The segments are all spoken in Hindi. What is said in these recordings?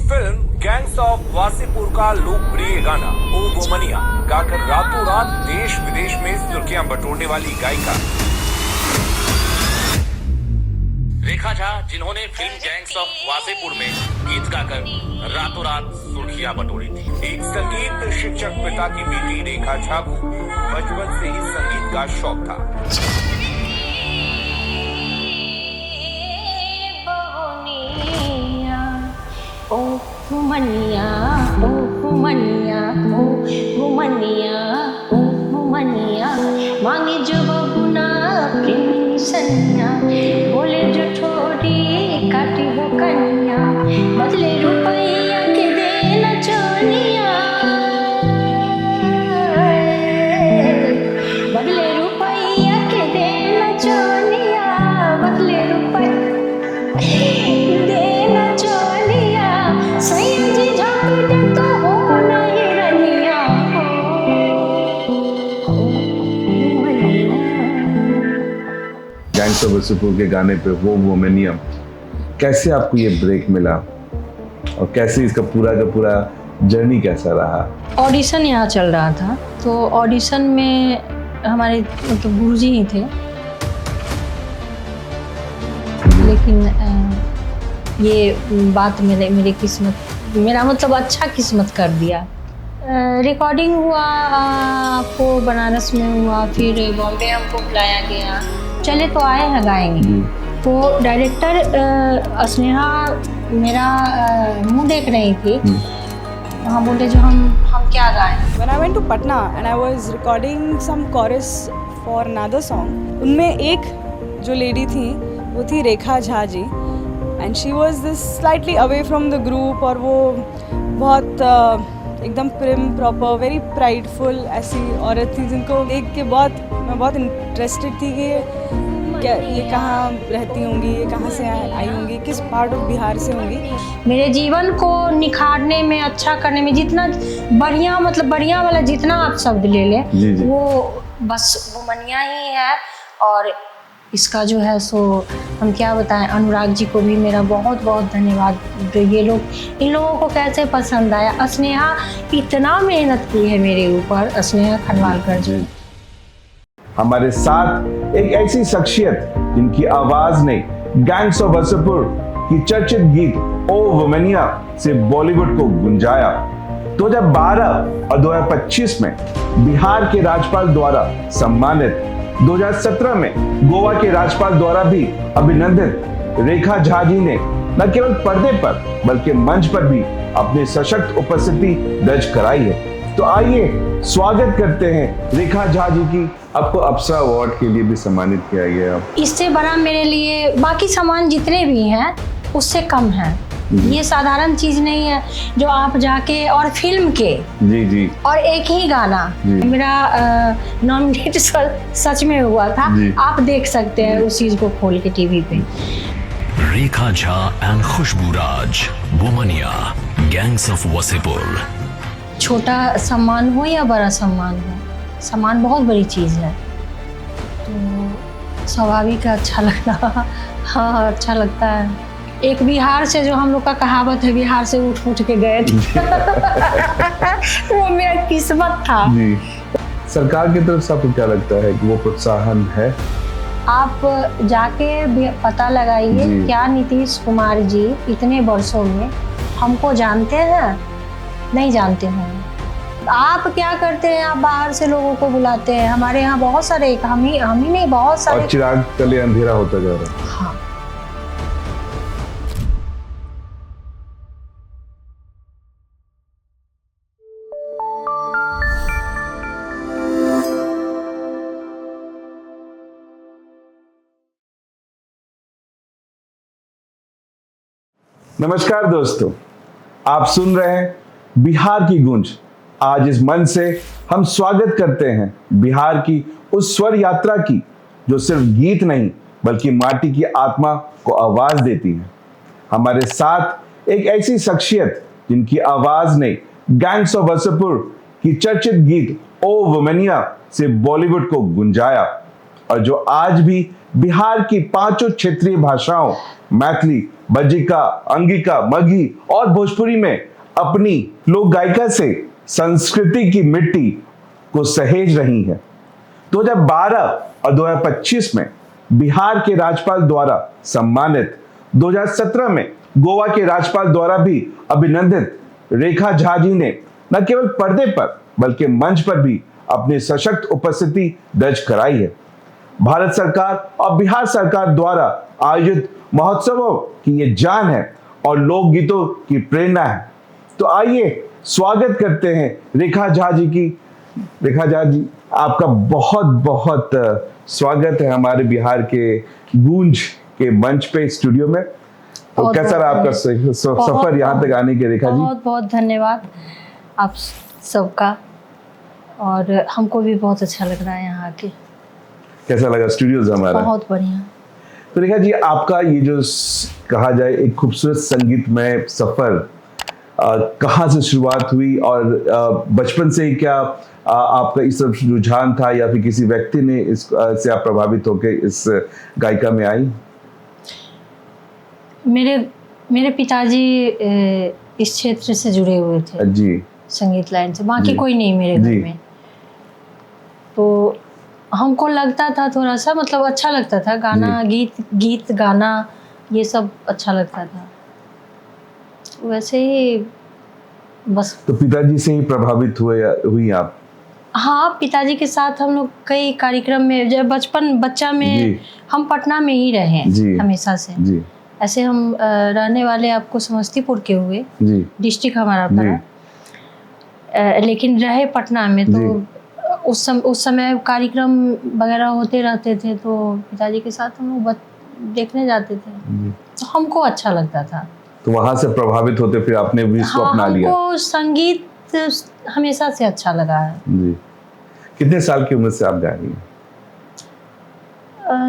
फिल्म गैंग्स ऑफ वासेपुर का लोकप्रिय गाना ओ वोमनिया गाकर रातों रात देश विदेश में सुर्खियां बटोरने वाली गायिका रेखा झा, जिन्होंने फिल्म गैंग्स ऑफ वासेपुर में गीत गाकर रातों रात सुर्खियां बटोरी थी। एक संगीत शिक्षक पिता की बेटी रेखा झा को बचपन से ही संगीत का शौक था। ओ घुमनिया, ओ घुमनिया, ओ घुमनिया, ओ घुमनिया, मांगे जो बबुना प्रेमी सनिया, बोले जो ठोड़ी काटी वो कन्या, बदले रुपया के देना चोनिया, बदले रुपया के देना चोनिया, बदले रुपया देना चोनिया, सैयद जी झपटे तो हो नहीं रनिया, गैंग्स ऑफ वासेपुर के गाने पे वो वोमेनिया, कैसे आपको ये ब्रेक मिला और कैसे इसका पूरा का पूरा जर्नी कैसा रहा? ऑडिशन यहाँ चल रहा था, तो ऑडिशन में हमारे मतलब गुरुजी ही थे, लेकिन ये बात मेरे किस्मत, मेरा मतलब अच्छा किस्मत कर दिया। रिकॉर्डिंग हुआ आपको बनारस में हुआ, फिर बॉम्बे हमको बुलाया गया, चले तो आए हैं गाएंगे। तो डायरेक्टर स्नेहा मेरा मुंह देख रही थी, हाँ बोले जो हम क्या गाएं। When I went to Patna and I was recording some chorus for another song, उनमें एक जो लेडी थी वो थी रेखा Jha ji, and she was this slightly away from the group, और वो बहुत एकदम प्रिम प्रॉपर वेरी प्राइडफुल ऐसी औरत थी जिनको देख के मैं बहुत इंटरेस्टेड थी कि क्या ये कहाँ रहती होंगी, ये कहाँ से आई होंगी, किस पार्ट ऑफ बिहार से होंगी। मेरे जीवन को निखारने में, अच्छा करने में, जितना बढ़िया मतलब बढ़िया वाला जितना आप शब्द ले लें वो बस वोमनिया ही है। और इसका जो है सो हम क्या बताएं, अनुराग जी को भी मेरा बहुत बहुत धन्यवाद। ये लोग, इन लोगों को कैसे पसंद आया। स्नेहा इतना मेहनत की है मेरे ऊपर, स्नेहा खनवालकर जी। हमारे साथ एक ऐसी शख्सियत जिनकी आवाज ने गैंग्स ऑफ वासेपुर की चर्चित गीत ओ वोमनिया से बॉलीवुड को गुंजाया। 2012 और 2025 में बिहार के राज्यपाल द्वारा सम्मानित, 2017 में गोवा के राज्यपाल द्वारा भी अभिनंदित रेखा झा जी ने न केवल पर्दे पर बल्कि मंच पर भी अपनी सशक्त उपस्थिति दर्ज कराई है। तो आइए स्वागत करते हैं रेखा झा जी की। आपको अप्सरा अवार्ड के लिए भी सम्मानित किया गया। इससे बड़ा मेरे लिए बाकी सामान जितने भी हैं उससे कम है। ये साधारण चीज नहीं है जो आप जाके, और फिल्म के जी और एक ही गाना मेरा नॉमिनेट सच में हुआ था। आप देख सकते हैं उस चीज को खोल के टीवी पे। Rekha Jha and Khushbu Raj, Womaniya, gangs of Wasseypur. छोटा सम्मान हो या बड़ा सम्मान हो, सम्मान बहुत बड़ी चीज़ है, तो स्वाभाविक है अच्छा लगना। हाँ अच्छा लगता है। एक बिहार से, जो हम लोग का कहावत है, बिहार से उठ के गए थे। वो मेरा किस्मत था। जी। सरकार की तरफ से आपको क्या लगता है कि वो प्रोत्साहन है? आप जाके पता लगाइए, क्या नीतीश कुमार जी इतने वर्षों में हमको जानते हैं? नहीं जानते हैं। आप क्या करते हैं? आप बाहर से लोगों को बुलाते हैं। हमारे यहाँ बहुत सारे, हम ही नहीं, बहुत सारे। और चिराग तले अंधेरा होता जा रहा है। हाँ। नमस्कार दोस्तों, आप सुन रहे हैं बिहार की गूंज। आज इस मंच से हम स्वागत करते हैं बिहार की उस स्वर यात्रा की जो सिर्फ गीत नहीं बल्कि माटी की आत्मा को आवाज देती है। हमारे साथ एक ऐसी शख्सियत जिनकी आवाज ने गैंग्स ऑफ वासेपुर की चर्चित गीत ओ वोमनिया से बॉलीवुड को गुंजाया और जो आज भी बिहार की 5 क्षेत्रीय भाषाओं मैथिली, बज्जिका, अंगिका, मगही और भोजपुरी में अपनी लोक गायिका से संस्कृति की मिट्टी को सहेज रही हैं। 2012 और 2025 में बिहार के राज्यपाल द्वारा सम्मानित, 2017 में गोवा के राज्यपाल द्वारा भी अभिनंदित रेखा झा जी ने न केवल पर्दे पर बल्कि मंच पर भी अपनी सशक्त उपस्थिति दर्ज कराई है। भारत सरकार और बिहार सरकार द्वारा आयोजित महोत्सवों की ये जान है और लोकगीतों की प्रेरणा है। तो आइए स्वागत करते हैं रेखा झा जी की। रेखा झा जी, आपका बहुत बहुत स्वागत है हमारे बिहार के गूंज के मंच पे, स्टूडियो में। तो कैसा रहा आपका सफर यहाँ तक आने के, रेखा जी? बहुत बहुत धन्यवाद आप सबका, और हमको भी बहुत अच्छा लग रहा है यहाँ आके। कैसा लगा स्टूडियोज हमारा? बहुत बढ़िया। तो रेखा जी, आपका ये जो कहा जाए एक खूबसूरत संगीतमय सफर कहाँ से शुरुआत हुई, और बचपन से ही क्या आपका इस सब रुझान था या फिर किसी व्यक्ति ने इस से आप प्रभावित होकर इस गायिका में आई? मेरे पिताजी इस क्षेत्र से जुड़े हुए थे जी, संगीत लाइन से, बाकी कोई नहीं मेरे घर में। तो हमको लगता था थोड़ा सा, मतलब अच्छा लगता था गाना, गीत गाना, ये सब अच्छा लगता था। वैसे ही बस। तो पिताजी से ही प्रभावित हुई आप? हाँ, पिताजी के साथ हम लोग कई कार्यक्रम में, जब बच्चा में हम पटना में ही रहे हमेशा से। जी। ऐसे हम रहने वाले आपको समस्तीपुर के हुए, डिस्ट्रिक्ट हमारा पड़ा, लेकिन रहे पटना में। तो उस समय कार्यक्रम वगैरह होते रहते थे, तो पिताजी के साथ हम लोग देखने जाते थे, तो हमको अच्छा लगता था। तो वहां से प्रभावित होते फिर आपने भी इसको अपना लिया? हमको संगीत हमेशा से अच्छा लगा है। जी। कितने साल की उम्र से आप गा रही हैं?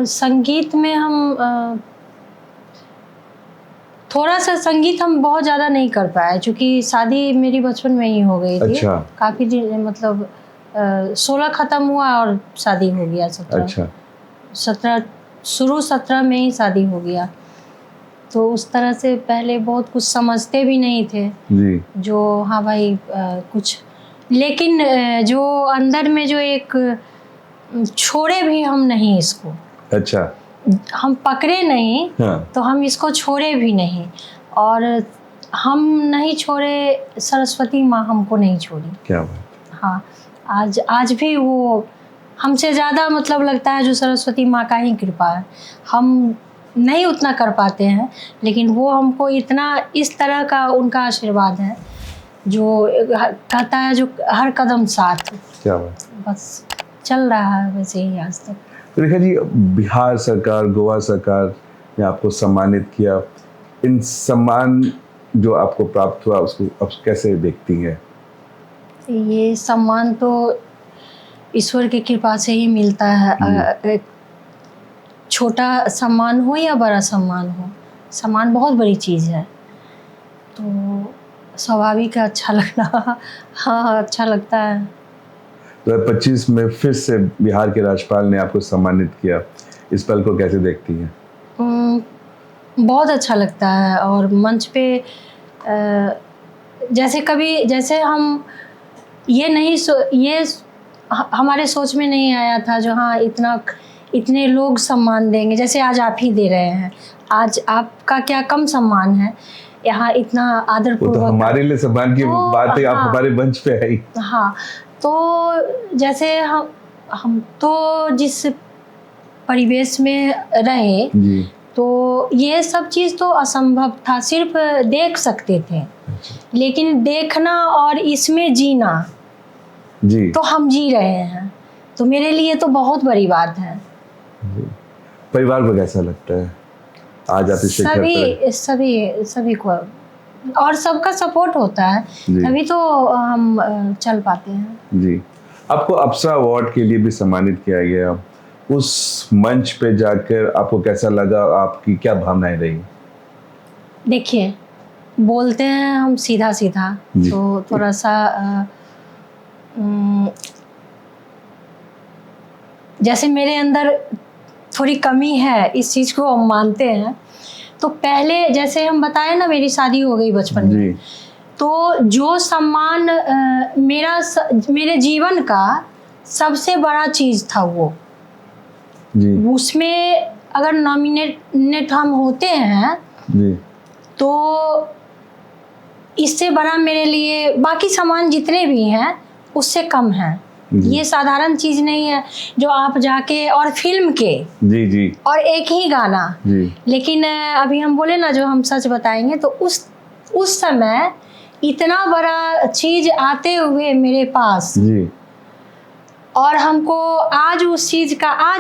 संगीत में हम थोड़ा सा संगीत हम बहुत ज़्यादा नहीं कर पाए, क्योंकि शादी मेरी बचपन में ही हो गई थी। अच्छा। काफ़ी दिन, मतलब 16 ख़त्म हुआ और शादी हो गया 17। अच्छा। 17 में ही शादी हो गया। तो उस तरह से पहले बहुत कुछ समझते भी नहीं थे जी। जो हाँ भाई कुछ, लेकिन जो अंदर में जो एक छोड़े भी हम नहीं इसको। अच्छा। हम पकड़े नहीं। हाँ। तो हम इसको छोड़े भी नहीं, और हम नहीं छोड़े, सरस्वती माँ हमको नहीं छोड़ी। क्या बात। हाँ, आज भी वो हमसे ज़्यादा, मतलब लगता है जो सरस्वती माँ का ही कृपा है। हम नहीं उतना कर पाते हैं, लेकिन वो हमको इतना, इस तरह का उनका आशीर्वाद है जो कहता है जो हर कदम साथ। क्या बात। बस चल रहा है वैसे ही आज तक। रेखा जी, बिहार सरकार, गोवा सरकार ने आपको सम्मानित किया, इन सम्मान जो आपको प्राप्त हुआ उसको अब कैसे देखती हैं? ये सम्मान तो ईश्वर की कृपा से ही मिलता है। छोटा सम्मान हो या बड़ा सम्मान हो, सम्मान बहुत बड़ी चीज़ है। तो स्वाभाविक है अच्छा लगना। हाँ, अच्छा लगता है। 2025 में फिर से बिहार के राज्यपाल ने आपको सम्मानित किया, इस पल को कैसे देखती हैं? बहुत अच्छा लगता है, और मंच पे जैसे हम ये हमारे सोच में नहीं आया था जो हाँ इतने लोग सम्मान देंगे, जैसे आज आप ही दे रहे हैं। आज आपका क्या कम सम्मान है, यहाँ इतना आदरपूर्वक। तो हमारे लिए सम्मान की बात है, आप हमारे मंच पे आई। हाँ, तो जैसे हम तो जिस परिवेश में रहे जी। तो ये सब चीज़ तो असंभव था, सिर्फ देख सकते थे। अच्छा। लेकिन देखना और इसमें जीना जी, तो हम जी रहे हैं, तो मेरे लिए तो बहुत बड़ी बात है। परिवार को कैसा लगता है आज आप इस सभी को, और सबका सपोर्ट होता है, तभी तो हम चल पाते हैं जी। आपको अप्सरा अवार्ड के लिए भी सम्मानित किया गया, उस मंच पे जाकर आपको कैसा लगा, आपकी क्या भावनाएं रही? देखिए, बोलते हैं हम सीधा सीधा, तो थोड़ा सा जैसे मेरे अंदर थोड़ी कमी है, इस चीज़ को हम मानते हैं, तो पहले जैसे हम बताए ना, मेरी शादी हो गई बचपन में, जी तो जो सम्मान मेरे जीवन का सबसे बड़ा चीज़ था वो, जी उसमें अगर नॉमिनेट हम होते हैं जी तो इससे बड़ा मेरे लिए बाकी सामान जितने भी हैं उससे कम है। जी। ये साधारण चीज़ नहीं है जो आप जाके, और फिल्म के, जी जी और एक ही गाना। जी लेकिन अभी हम बोले ना जो हम सच बताएंगे, तो उस समय इतना बड़ा चीज़ आते हुए मेरे पास, जी और हमको आज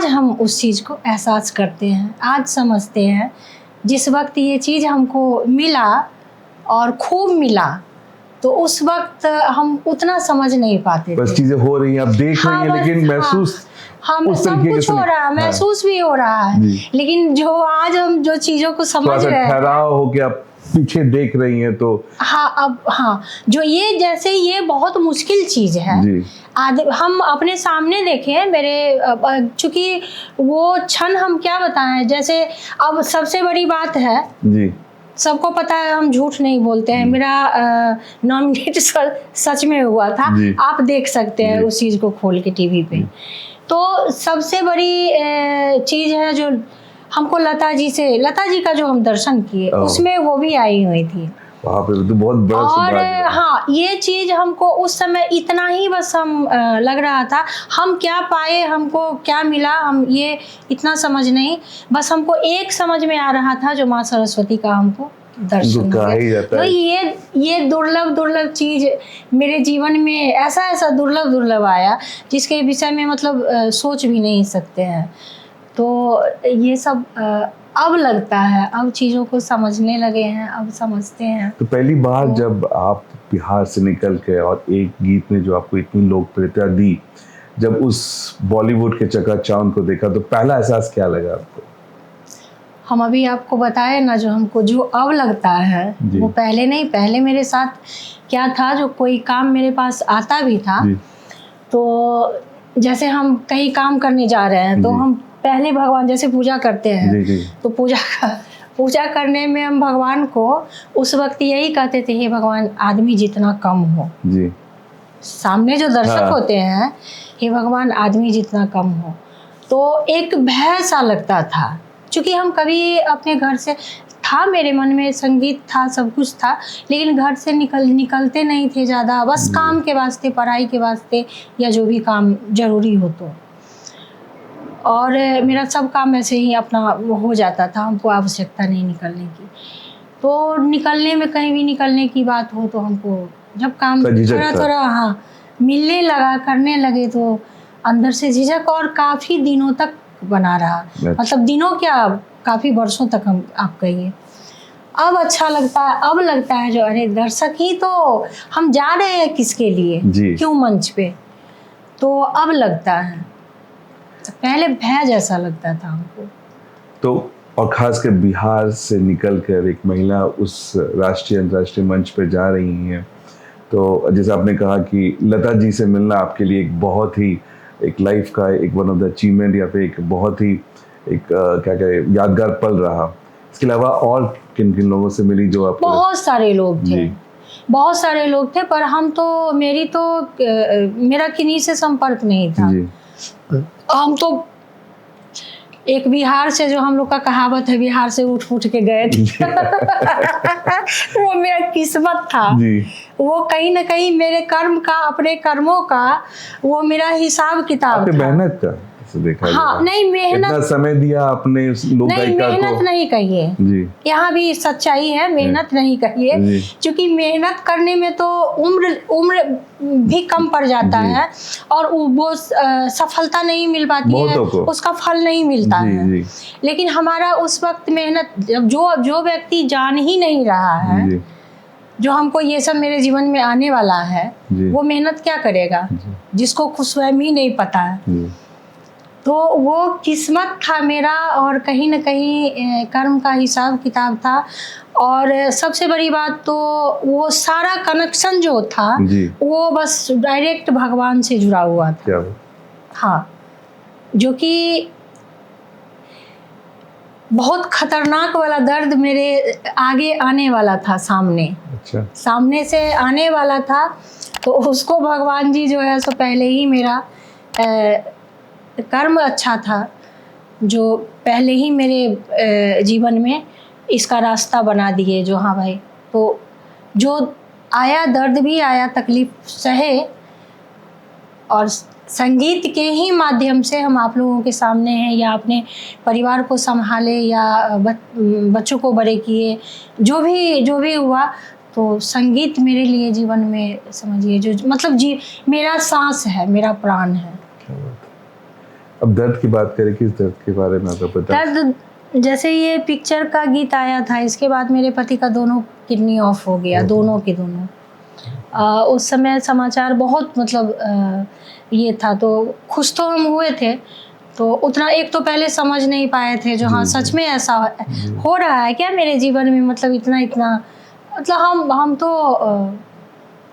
हम उस चीज़ को एहसास करते हैं, आज समझते हैं। जिस वक्त ये चीज़ हमको मिला और खूब मिला, तो उस वक्त हम उतना समझ नहीं पाते बस थे। चीजें हो रही हैं, आप देख रही हैं, बस, लेकिन महसूस हम उस सब तरीके कुछ से हो नहीं। रहा है, हाँ। महसूस भी हो रहा है, जी। लेकिन जो आज हम जो चीज़ों को थोड़ा समझ सा रहे हैं, ठहराव हो के आप पीछे देख रही हैं तो हाँ, जो ये जैसे ये बहुत मुश्किल चीज़ है। जी हम अपने सामने देखें मेरे, चूंकि वो क्षण हम क्या बताएं, जैसे अब सबसे बड़ी बात है, जी सबको पता है हम झूठ नहीं बोलते हैं, मेरा नॉमिनेट सच में हुआ था, जी। आप देख सकते हैं जी। उस चीज़ को खोल के टीवी पे। तो सबसे बड़ी चीज़ है जो हमको लता जी का जो हम दर्शन किए, ओह। उसमें वो भी आई हुई थी। वहाँ पे तो बहुत बड़ा और सौभाग्य है। हाँ, ये चीज़ हमको उस समय इतना ही बस हम लग रहा था, हम क्या पाए, हमको क्या मिला, हम ये इतना समझ नहीं, बस हमको एक समझ में आ रहा था, जो माँ सरस्वती का हमको दर्शन जो कहा हो ही गया। जाता तो है। ये दुर्लभ चीज़ मेरे जीवन में ऐसा दुर्लभ आया, जिसके विषय में मतलब सोच भी नहीं सकते हैं। तो ये सब अब लगता है, अब चीज़ों को समझने लगे हैं, अब समझते हैं। तो पहली बार जब आप बिहार से निकल के और एक गीत ने जो आपको इतनी लोकप्रियता दी, जब उस बॉलीवुड के चकाचौंध को देखा, तो पहला एहसास क्या लगा आपको? हम अभी आपको बताए ना, जो अब लगता है जी। वो पहले नहीं। पहले मेरे साथ क्या था, जो कोई काम मेरे पास आता भी था, जी तो जैसे हम कहीं काम करने जा रहे हैं, तो जी। हम पहले भगवान जैसे पूजा करते हैं, जी जी तो पूजा करने में हम भगवान को उस वक्त यही कहते थे, हे भगवान आदमी जितना कम हो। जी सामने जो दर्शक हाँ। होते हैं, हे भगवान आदमी जितना कम हो। तो एक भय सा लगता था, क्योंकि हम कभी अपने घर से, था मेरे मन में संगीत था, सब कुछ था, लेकिन घर से निकलते नहीं थे ज़्यादा, बस काम के वास्ते, पढ़ाई के वास्ते, या जो भी काम जरूरी हो तो। और मेरा सब काम ऐसे ही अपना हो जाता था, हमको आवश्यकता नहीं निकलने की। तो निकलने में, कहीं भी निकलने की बात हो, तो हमको जब काम थोड़ा हाँ मिलने लगा, करने लगे, तो अंदर से झिझक, और काफ़ी दिनों तक बना रहा। मतलब दिनों क्या, काफ़ी वर्षों तक हम आप कहिए। अब अच्छा लगता है, अब लगता है जो अरे दर्शक ही तो, हम जा रहे हैं किसके लिए, क्यों मंच पे, तो अब लगता है। पहले भय जैसा लगता था हमको। तो और खासकर बिहार से निकलकर एक महिला उस राष्ट्रीय अंतर्राष्ट्रीय मंच पे जा रही हैं, तो जैसे आपने कहा कि लता जी से मिलना आपके लिए एक बहुत ही, एक लाइफ का एक वन ऑफ द अचीवमेंट, या फिर एक बहुत ही एक क्या कहें यादगार पल रहा। इसके अलावा और किन किन लोगों से मिली जो आप? बहुत सारे लोग थे, बहुत सारे लोग थे, पर मेरा किन्हीं से संपर्क नहीं था जी। हम तो एक बिहार से, जो हम लोग का कहावत है, बिहार से उठ के गए थे। वो मेरा किस्मत था जी। वो कहीं ना कहीं मेरे कर्म का, अपने कर्मों का, वो मेरा हिसाब किताब था। मेहनत का देखा, हाँ नहीं, मेहनत, इतना समय दिया आपने लोक गायिका को। मेहनत नहीं कहिए जी, यहाँ भी सच्चाई है, मेहनत नहीं कहिए, क्योंकि मेहनत करने में तो उम्र भी कम पड़ जाता है, और वो सफलता नहीं मिल पाती है, उसका फल नहीं मिलता है। लेकिन हमारा उस वक्त मेहनत, जो व्यक्ति जान ही नहीं रहा है जो हमको ये सब मेरे जीवन में आने वाला है, वो मेहनत क्या करेगा, जिसको खुद स्वयं ही नहीं पता है। तो वो किस्मत था मेरा, और कहीं ना कहीं कर्म का हिसाब किताब था। और सबसे बड़ी बात तो वो सारा कनेक्शन जो था वो बस डायरेक्ट भगवान से जुड़ा हुआ था। हाँ, जो कि बहुत खतरनाक वाला दर्द मेरे आगे आने वाला था, अच्छा। सामने से आने वाला था। तो उसको भगवान जी जो है सो पहले ही मेरा कर्म अच्छा था, जो पहले ही मेरे जीवन में इसका रास्ता बना दिए, जो हाँ भाई, तो जो आया दर्द भी आया, तकलीफ सहे, और संगीत के ही माध्यम से हम आप लोगों के सामने हैं, या अपने परिवार को संभाले, या बच्चों को बड़े किए, जो भी हुआ, तो संगीत मेरे लिए जीवन में समझिए जो मतलब मेरा सांस है, मेरा प्राण है। अब दर्द की बात करें, किस दर्द के बारे में आपको पता है? दर्द, जैसे ये पिक्चर का गीत आया था, इसके बाद मेरे पति का दोनों किडनी ऑफ हो गया, दोनों के दोनों। उस समय समाचार बहुत मतलब ये था, तो खुश तो हम हुए थे, तो उतना एक तो पहले समझ नहीं पाए थे जो हाँ सच में ऐसा हो रहा है क्या मेरे जीवन में, मतलब इतना मतलब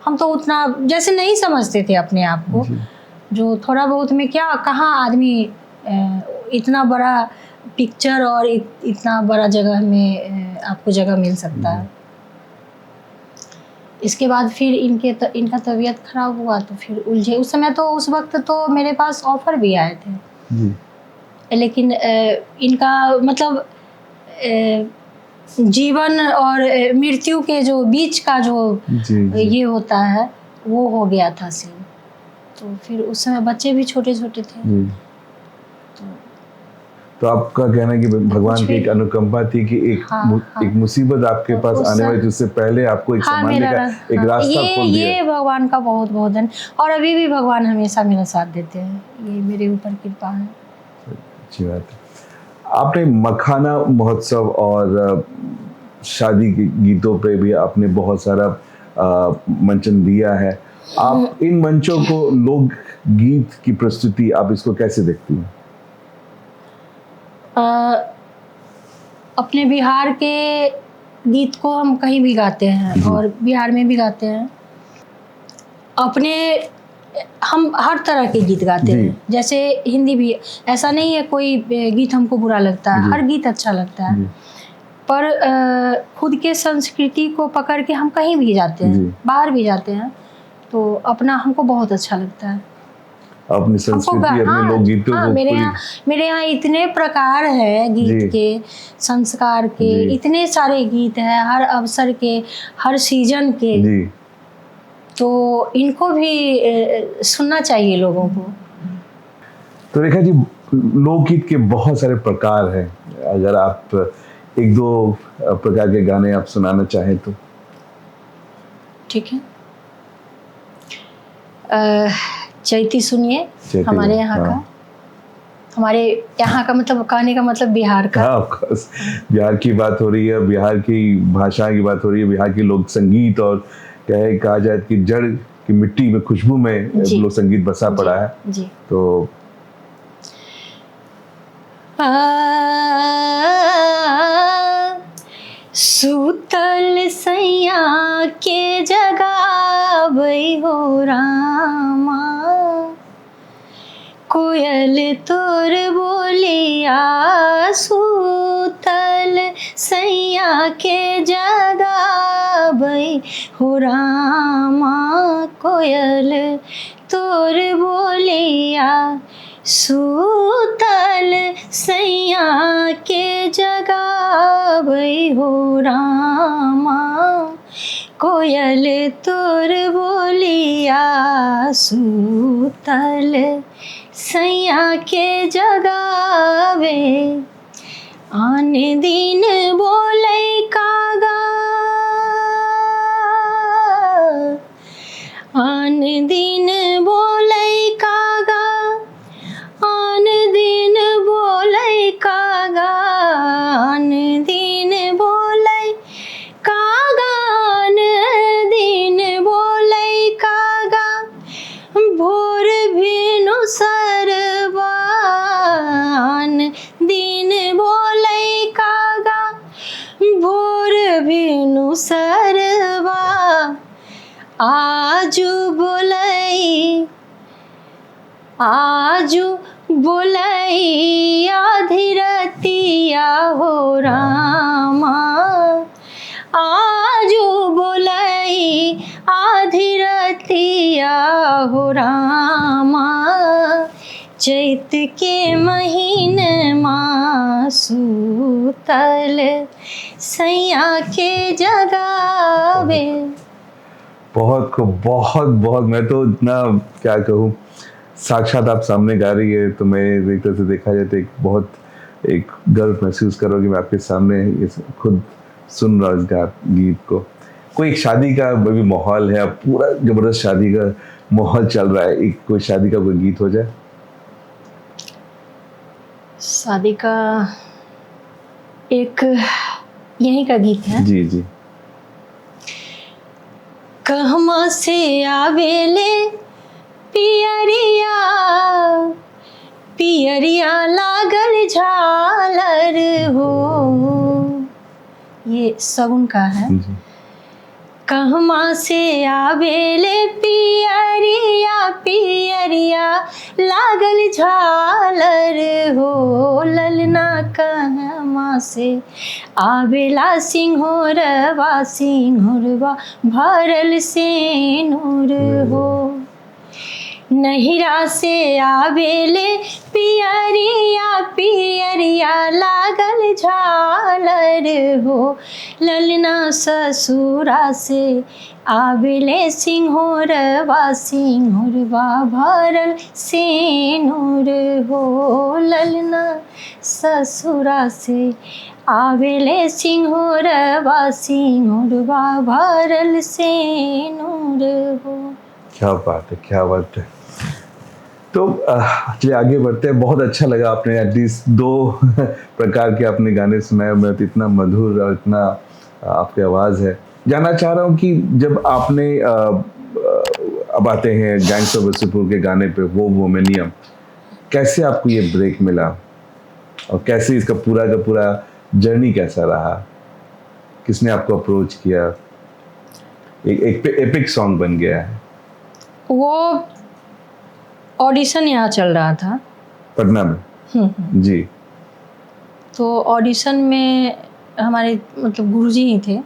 हम तो उतना जैसे नहीं समझते थे अपने आप को, जो थोड़ा बहुत में क्या कहाँ आदमी इतना बड़ा पिक्चर और इतना बड़ा जगह में आपको जगह मिल सकता है। इसके बाद फिर इनका तबीयत खराब हुआ, तो फिर उलझे। उस समय तो उस वक्त तो मेरे पास ऑफर भी आए थे, लेकिन इनका मतलब जीवन और मृत्यु के जो बीच का जो ये होता है, वो हो गया था सीन। तो फिर उस समय बच्चे भी छोटे छोटे थे। तो आपका कहना है कि भगवान की एक अनुकंपा थी कि एक मुसीबत आपके पास आने वाली थी, उससे पहले आपको एक संभालने का एक रास्ता खोल दिया। ये भगवान का बहुत बहुत धन्य, और अभी भी भगवान हमेशा मेरा साथ देते हैं, ये मेरे ऊपर कृपा है। अच्छी बात है। आपने मखाना महोत्सव और शादी के गीतों पे भी आपने बहुत सारा मंचन दिया है। आप इन मंचों को, लोक गीत की प्रस्तुति, आप इसको कैसे देखती हैं? अपने बिहार के गीत को हम कहीं भी गाते हैं, और बिहार में भी गाते हैं। हम हर तरह के गीत गाते हैं, जैसे हिंदी भी, ऐसा नहीं है कोई गीत हमको बुरा लगता है, हर गीत अच्छा लगता है। पर खुद के संस्कृति को पकड़ के हम कहीं भी जाते हैं, बाहर भी जाते हैं, तो अपना हमको बहुत अच्छा लगता है। अपनी संस्कृति, अपने लोक गीतों को मेरे यहाँ इतने प्रकार हैं गीत के, संस्कार के, इतने सारे गीत हैं, हर अवसर के, हर सीजन के, तो इनको भी सुनना चाहिए लोगों को। तो रेखा जी, लोकगीत के बहुत सारे प्रकार हैं, अगर आप एक दो प्रकार के गाने आप सुनाना चाहें तो। ठीक है, चैती सुनिए, हमारे यहाँ का, हमारे यहाँ का मतलब कहने का मतलब बिहार का। बिहार की बात हो रही है, बिहार की भाषा की बात हो रही है, बिहार की लोक संगीत, और कहा जाए कि जड़ की मिट्टी में, खुशबू में लोक संगीत बसा पड़ा है। जी। तो सूतल सैया के जगावै हो रामा, कोयल तोर बोलिया, सूतल सैया के जगावै हो रामा, कोयल तोर बोलिया, सूतल सैया के जगावै हो रामा, कोयल तोर बोलिया, सूतल सैया के जगावे, आन दिन बोलै कागा, आन दिन बोलै कागा, आन दिन बोलै कागा, आन दिन बोलै कागा, आन दिन बोलै कागा, भोर भेनु सरबा, आन दिन बोलै कागा, भोर भेनु सरबा, आजू बोलै, आजू बोलाई आधी रतिया हो रामा, आजू बोलाई आधी रतिया हो रामा, चैत के महीने माँ सूतल सैया के जगावे। बहुत खूब, बहुत बहुत, मैं तो इतना क्या कहूँ, साक्षात आप सामने गा रही है तो मैं एक तरह से देखा जाए तो एक बहुत एक गर्व महसूस करोगे, मैं आपके सामने ये खुद सुन रहा हूँ इस गीत को। कोई एक शादी का भी माहौल है, अब पूरा जबरदस्त शादी का माहौल चल रहा है, एक कोई शादी का कोई गीत हो जाए। शादी का एक यहीं का गीत है। जी जी। कहमा से आवेले पियरिया, पियरिया लागल झालर हो, ये सगुन का है। जी। कहमा से आवेले पियरिया, पियरिया लागल झालर हो, ललना कहमा से आवेला सिंहोरवा, सिंहोरवा भरल से नूर हो, नहिरा से आवेले पियरिया, पियरिया लागल झालर हो, ललना ससुरा से आवेले सिंहोरवा, सिंहोरवा भरल से नूर हो, ललना ससुरा से आवेले सिंहोरवा, सिंहोरवा भरल से नूर हो। क्या बात है, क्या बात है। तो चलिए आगे बढ़ते हैं। बहुत अच्छा लगा, आपने एटलीस्ट 2 प्रकार के आपने गाने सुनाए, मैं तो इतना मधुर और इतना आपकी आवाज़ है। जानना चाह रहा हूँ कि जब आपने अब आते हैं गैंग्स ऑफ वासेपुर के गाने पे वो वोमेनियम, कैसे आपको ये ब्रेक मिला और कैसे इसका पूरा का पूरा जर्नी कैसा रहा, किसने आपको अप्रोच किया? एक एपिक सॉन्ग बन गया है। वो ऑडिशन यहाँ चल रहा था पटना में। जी। तो ऑडिशन में हमारे मतलब गुरुजी ही थे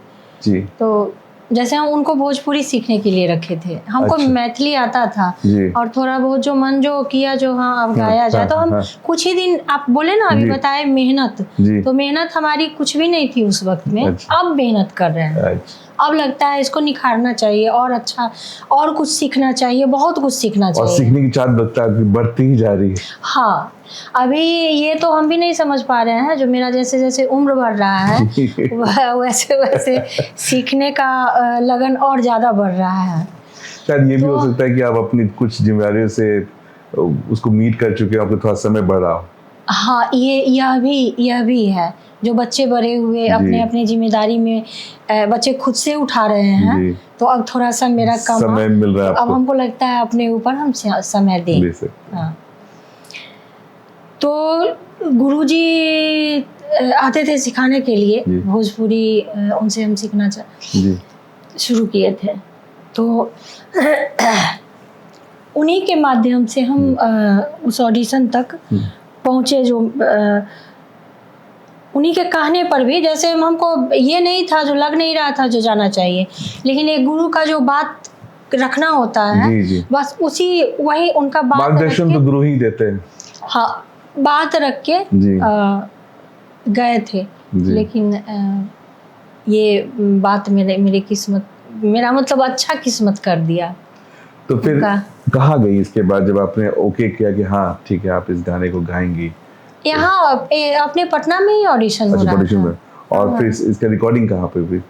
जी। तो जैसे हम उनको भोजपुरी सीखने के लिए रखे थे, हमको अच्छा। मैथिली आता था जी। और थोड़ा बहुत जो मन जो किया जो हाँ अब गाया जाए, तो हम हाँ। कुछ ही दिन, आप बोले ना अभी जी। बताए मेहनत, जी। तो मेहनत हमारी कुछ भी नहीं थी उस वक्त में। अच्छा। अब मेहनत कर रहे हैं, अच्छा। अब लगता है इसको निखारना चाहिए और अच्छा और कुछ सीखना चाहिए, बहुत कुछ सीखना और चाहिए। सीखने की चाहत बढ़ती ही जा रही है। हाँ, अभी ये तो हम भी नहीं समझ पा रहे हैं, जो मेरा जैसे जैसे उम्र बढ़ रहा है वैसे वैसे सीखने का लगन और ज़्यादा बढ़ रहा है। शायद ये भी हो सकता है कि आप अपनी कुछ जिम्मेदारियों से उसको मीट कर चुके हो, आपको थोड़ा समय बढ़ रहा हो। हाँ, यह भी है, जो बच्चे बड़े हुए अपने अपनी जिम्मेदारी में बच्चे खुद से उठा रहे हैं, तो अब थोड़ा सा मेरा कम समय मिल रहा है, अब हमको लगता है अपने ऊपर हम समय दें। हाँ। तो गुरुजी आते थे सिखाने के लिए भोजपुरी, उनसे हम सीखना शुरू किए थे, तो उन्हीं के माध्यम से हम उस ऑडिशन तक पहुँचे। जो उन्हीं के कहने पर भी, जैसे हमको ये नहीं था, जो लग नहीं रहा था जो जाना चाहिए, लेकिन एक गुरु का जो बात रखना होता है, बस वही उनका बात मार्गदर्शन तो गुरु ही देते हैं। हाँ, बात रख के गए थे, लेकिन ये बात मेरी किस्मत, मेरा मतलब अच्छा किस्मत कर दिया। तो फिर कहाँ गई इसके बाद जब आपने ओके किया कि हाँ ठीक है आप इस गाने को गाएंगी? यहाँ अपने पटना में ही ऑडिशन हो रहा था। और फिर इसका रिकॉर्डिंग कहाँ पे हुई?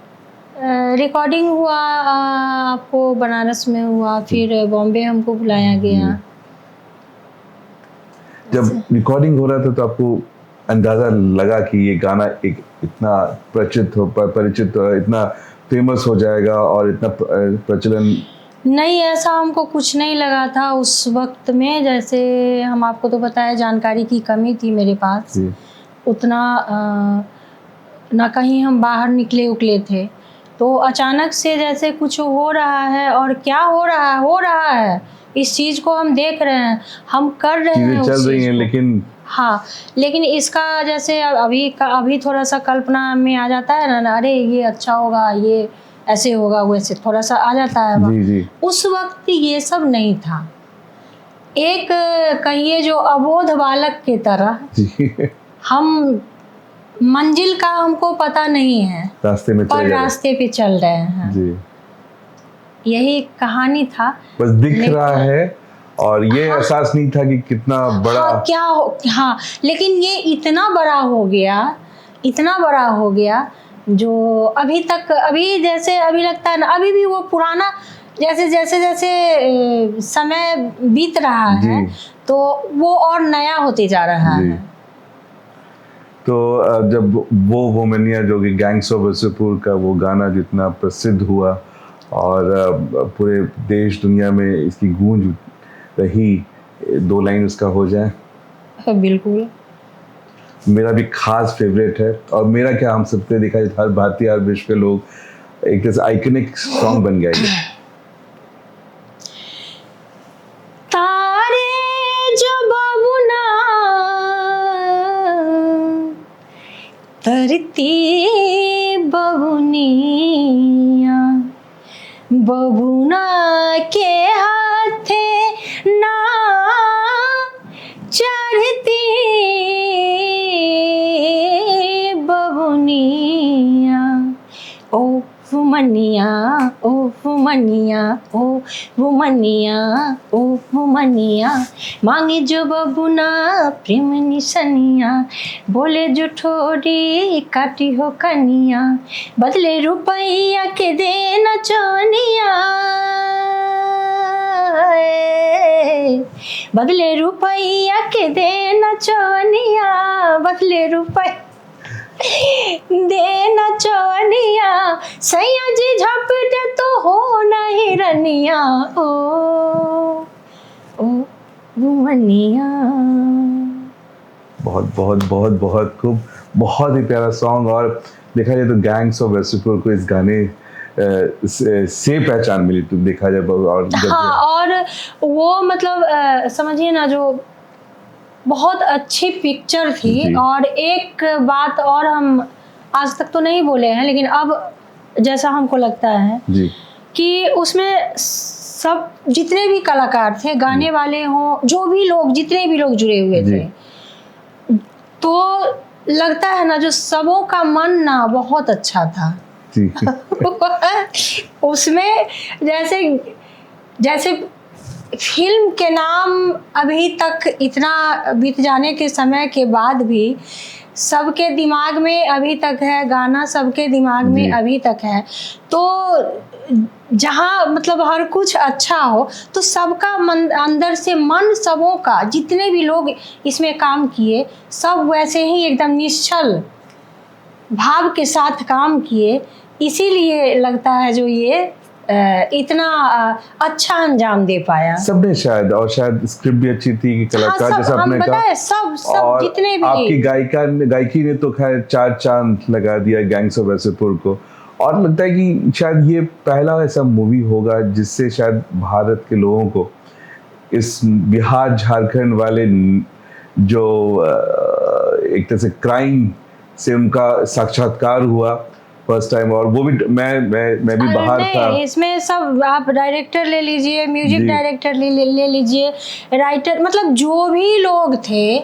रिकॉर्डिंग हुआ आपको बनारस में हुआ, फिर बॉम्बे हमको बुलाया गया। जब रिकॉर्डिंग हो रहा था तो आपको अंदाजा लगा कि ये गाना एक इतना परिचित इतना फेमस हो जाएगा और इतना प्रचलन? नहीं, ऐसा हमको कुछ नहीं लगा था उस वक्त में। जैसे हम आपको तो पता है जानकारी की कमी थी मेरे पास, उतना ना कहीं हम बाहर निकले उकले थे, तो अचानक से जैसे कुछ हो रहा है और क्या हो रहा है इस चीज़ को हम देख रहे हैं, हम कर रहे हैं चीजें उस चल रही चीज़ हैं, को। लेकिन हाँ, लेकिन इसका जैसे अभी थोड़ा सा कल्पना में आ जाता है ना, अरे ये अच्छा होगा, ये ऐसे होगा, वैसे थोड़ा सा आ जाता है जी जी उस वक्त ये सब नहीं था। एक कहिए जो अबोध बालक की तरह जी हम मंजिल का हमको पता नहीं है, रास्ते में पर चले जा रहे रास्ते पे चल रहे हैं। हैं। जी, यही कहानी था। बस दिख लेकिन- रहा है और ये एहसास नहीं था कि कितना बड़ा। हाँ, क्या हो, हाँ, लेकिन ये इतना बड़ा हो गया जो अभी तक, अभी जैसे अभी लगता है ना, अभी भी वो पुराना, जैसे जैसे जैसे समय बीत रहा है जी। तो वो और नया होते जा रहा जी। है। तो जब वो वोमनिया जो कि गैंग्स ऑफ वासेपुर का वो गाना जितना प्रसिद्ध हुआ और पूरे देश दुनिया में इसकी गूंज रही, 2 लाइन उसका हो जाए। बिल्कुल। मेरा भी खास फेवरेट है, और मेरा क्या, हम सबने देखा है, हर भारतीय, हर विश्व के लोग, एक जैसे आइकनिक सॉन्ग बन गया ये। तारे जो बबुना तरती बबुनिया, बबुना के हाथे ना चढ़ती बबुनिया, ओ वुमनिया, ओ वुमनिया, ओ वुमनिया, ओ वुमनिया, मांगे जो बबुना प्रेम निशनिया, बोले जो ठोरी काटी हो कनिया, बदले रुपैया के देना चोनिया, बदले रुपैया के देना चोनिया, बदले रुपया देना चोनिया, सैया जी झपटे तो हो नहीं रनिया, ओ वुमनिया। बहुत बहुत बहुत बहुत खूब, बहुत ही प्यारा सॉन्ग। और देखा जाए तो गैंग्स ऑफ वासेपुर को इस गाने से पहचान मिली, तो देखा जाए। और हाँ, और वो मतलब समझिए ना, जो बहुत अच्छी पिक्चर थी। जी। और एक बात और हम आज तक तो नहीं बोले हैं, लेकिन अब जैसा हमको लगता है जी कि उसमें सब जितने भी कलाकार थे, गाने वाले हों, जो भी लोग, जितने भी लोग जुड़े हुए जी। थे, तो लगता है ना, जो सबों का मन ना बहुत अच्छा था। जी उसमें जैसे जैसे फिल्म के नाम अभी तक इतना बीत जाने के समय के बाद भी सबके दिमाग में अभी तक है, गाना सबके दिमाग में जी। अभी तक है। तो जहाँ मतलब हर कुछ अच्छा हो, तो सबका मन, अंदर से मन, सबों का, जितने भी लोग इसमें काम किए, सब वैसे ही एकदम निश्चल भाव के साथ काम किए। इसीलिए लगता है जो ये इतना अच्छा अंजाम दे पाया। सबने शायद, और शायद स्क्रिप्ट भी अच्छी थी कि कलाकार हाँ, जैसा सब हम आपने बताए, कहा, सब और जितने भी आपकी गायकी ने तो खैर 4 चांद लगा दिया गैंग्स ऑफ वासेपुर को। और लगता है कि शायद ये पहला ऐसा मूवी होगा जिससे शायद भारत के लोगों को इस बिहार झारखंड वाले जो एक तरह से क्राइम से उनका साक्षात्कार हुआ फर्स्ट टाइम। और वो भी मैं भी बाहर था। इसमें सब, आप डायरेक्टर ले लीजिए, म्यूजिक जी। डायरेक्टर ले लीजिए, राइटर, मतलब जो भी लोग थे,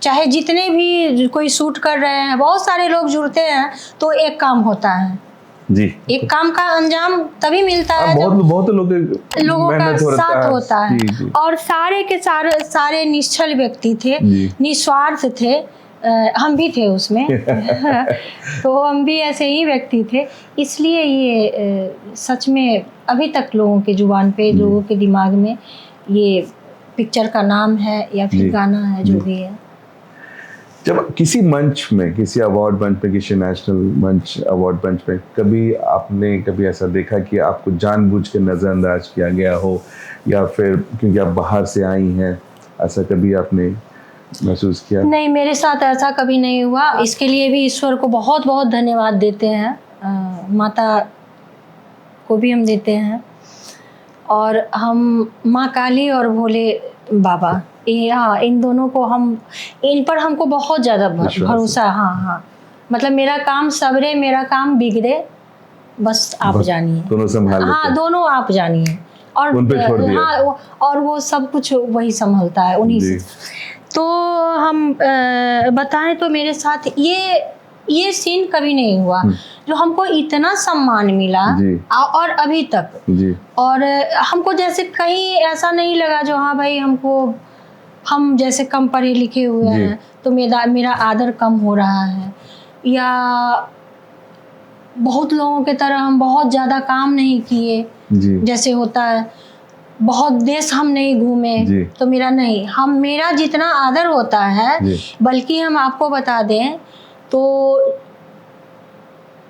चाहे जितने भी कोई शूट कर रहे हैं, बहुत सारे लोग जुड़ते हैं तो एक काम होता है। जी, एक काम का अंजाम तभी मिलता है जब बहुत लोगों का मेहनत साथ होता है। जी, जी। और सारे के सारे निश्चल व्यक्ति थे, जी। निस्वार्थ थे। हम भी थे उसमें तो हम भी ऐसे ही व्यक्ति थे। इसलिए ये सच में अभी तक लोगों के जुबान पे, लोगों के दिमाग में ये पिक्चर का नाम है या फिर जी। गाना है, जो जी। भी है। जब किसी मंच में, किसी अवार्ड मंच पे, किसी नेशनल मंच, अवार्ड मंच पे, कभी ऐसा देखा कि आपको जानबूझ के नज़रअंदाज किया गया हो, या फिर क्योंकि आप बाहर से आई हैं, ऐसा कभी आपने महसूस किया? नहीं, मेरे साथ ऐसा कभी नहीं हुआ। इसके लिए भी ईश्वर को बहुत बहुत धन्यवाद देते हैं, माता को भी हम देते हैं। और हम माँ काली और भोले बाबा, ये हाँ, इन दोनों को हम, इन पर हमको बहुत ज़्यादा भरोसा। हाँ हाँ, मतलब मेरा काम सबरे मेरा काम बिगड़े, बस आप जानिए। दोनों संभाल लेते हाँ, हैं। दोनों आप जानिए, और उन पे छोड़ दिया। हाँ, और वो सब कुछ वही संभलता है उन्हीं जी। से। तो हम बताएं तो मेरे साथ ये सीन कभी नहीं हुआ जो हमको इतना सम्मान मिला, जी। और अभी तक जी। और हमको जैसे कहीं ऐसा नहीं लगा जो हाँ भाई हमको, हम जैसे कम पढ़े लिखे हुए जी। हैं तो मेरा आदर कम हो रहा है, या बहुत लोगों के तरह हम बहुत ज़्यादा काम नहीं किए जी। जैसे होता है, बहुत देश हम नहीं घूमे जी। तो मेरा जितना आदर होता है, जी। बल्कि हम आपको बता दें तो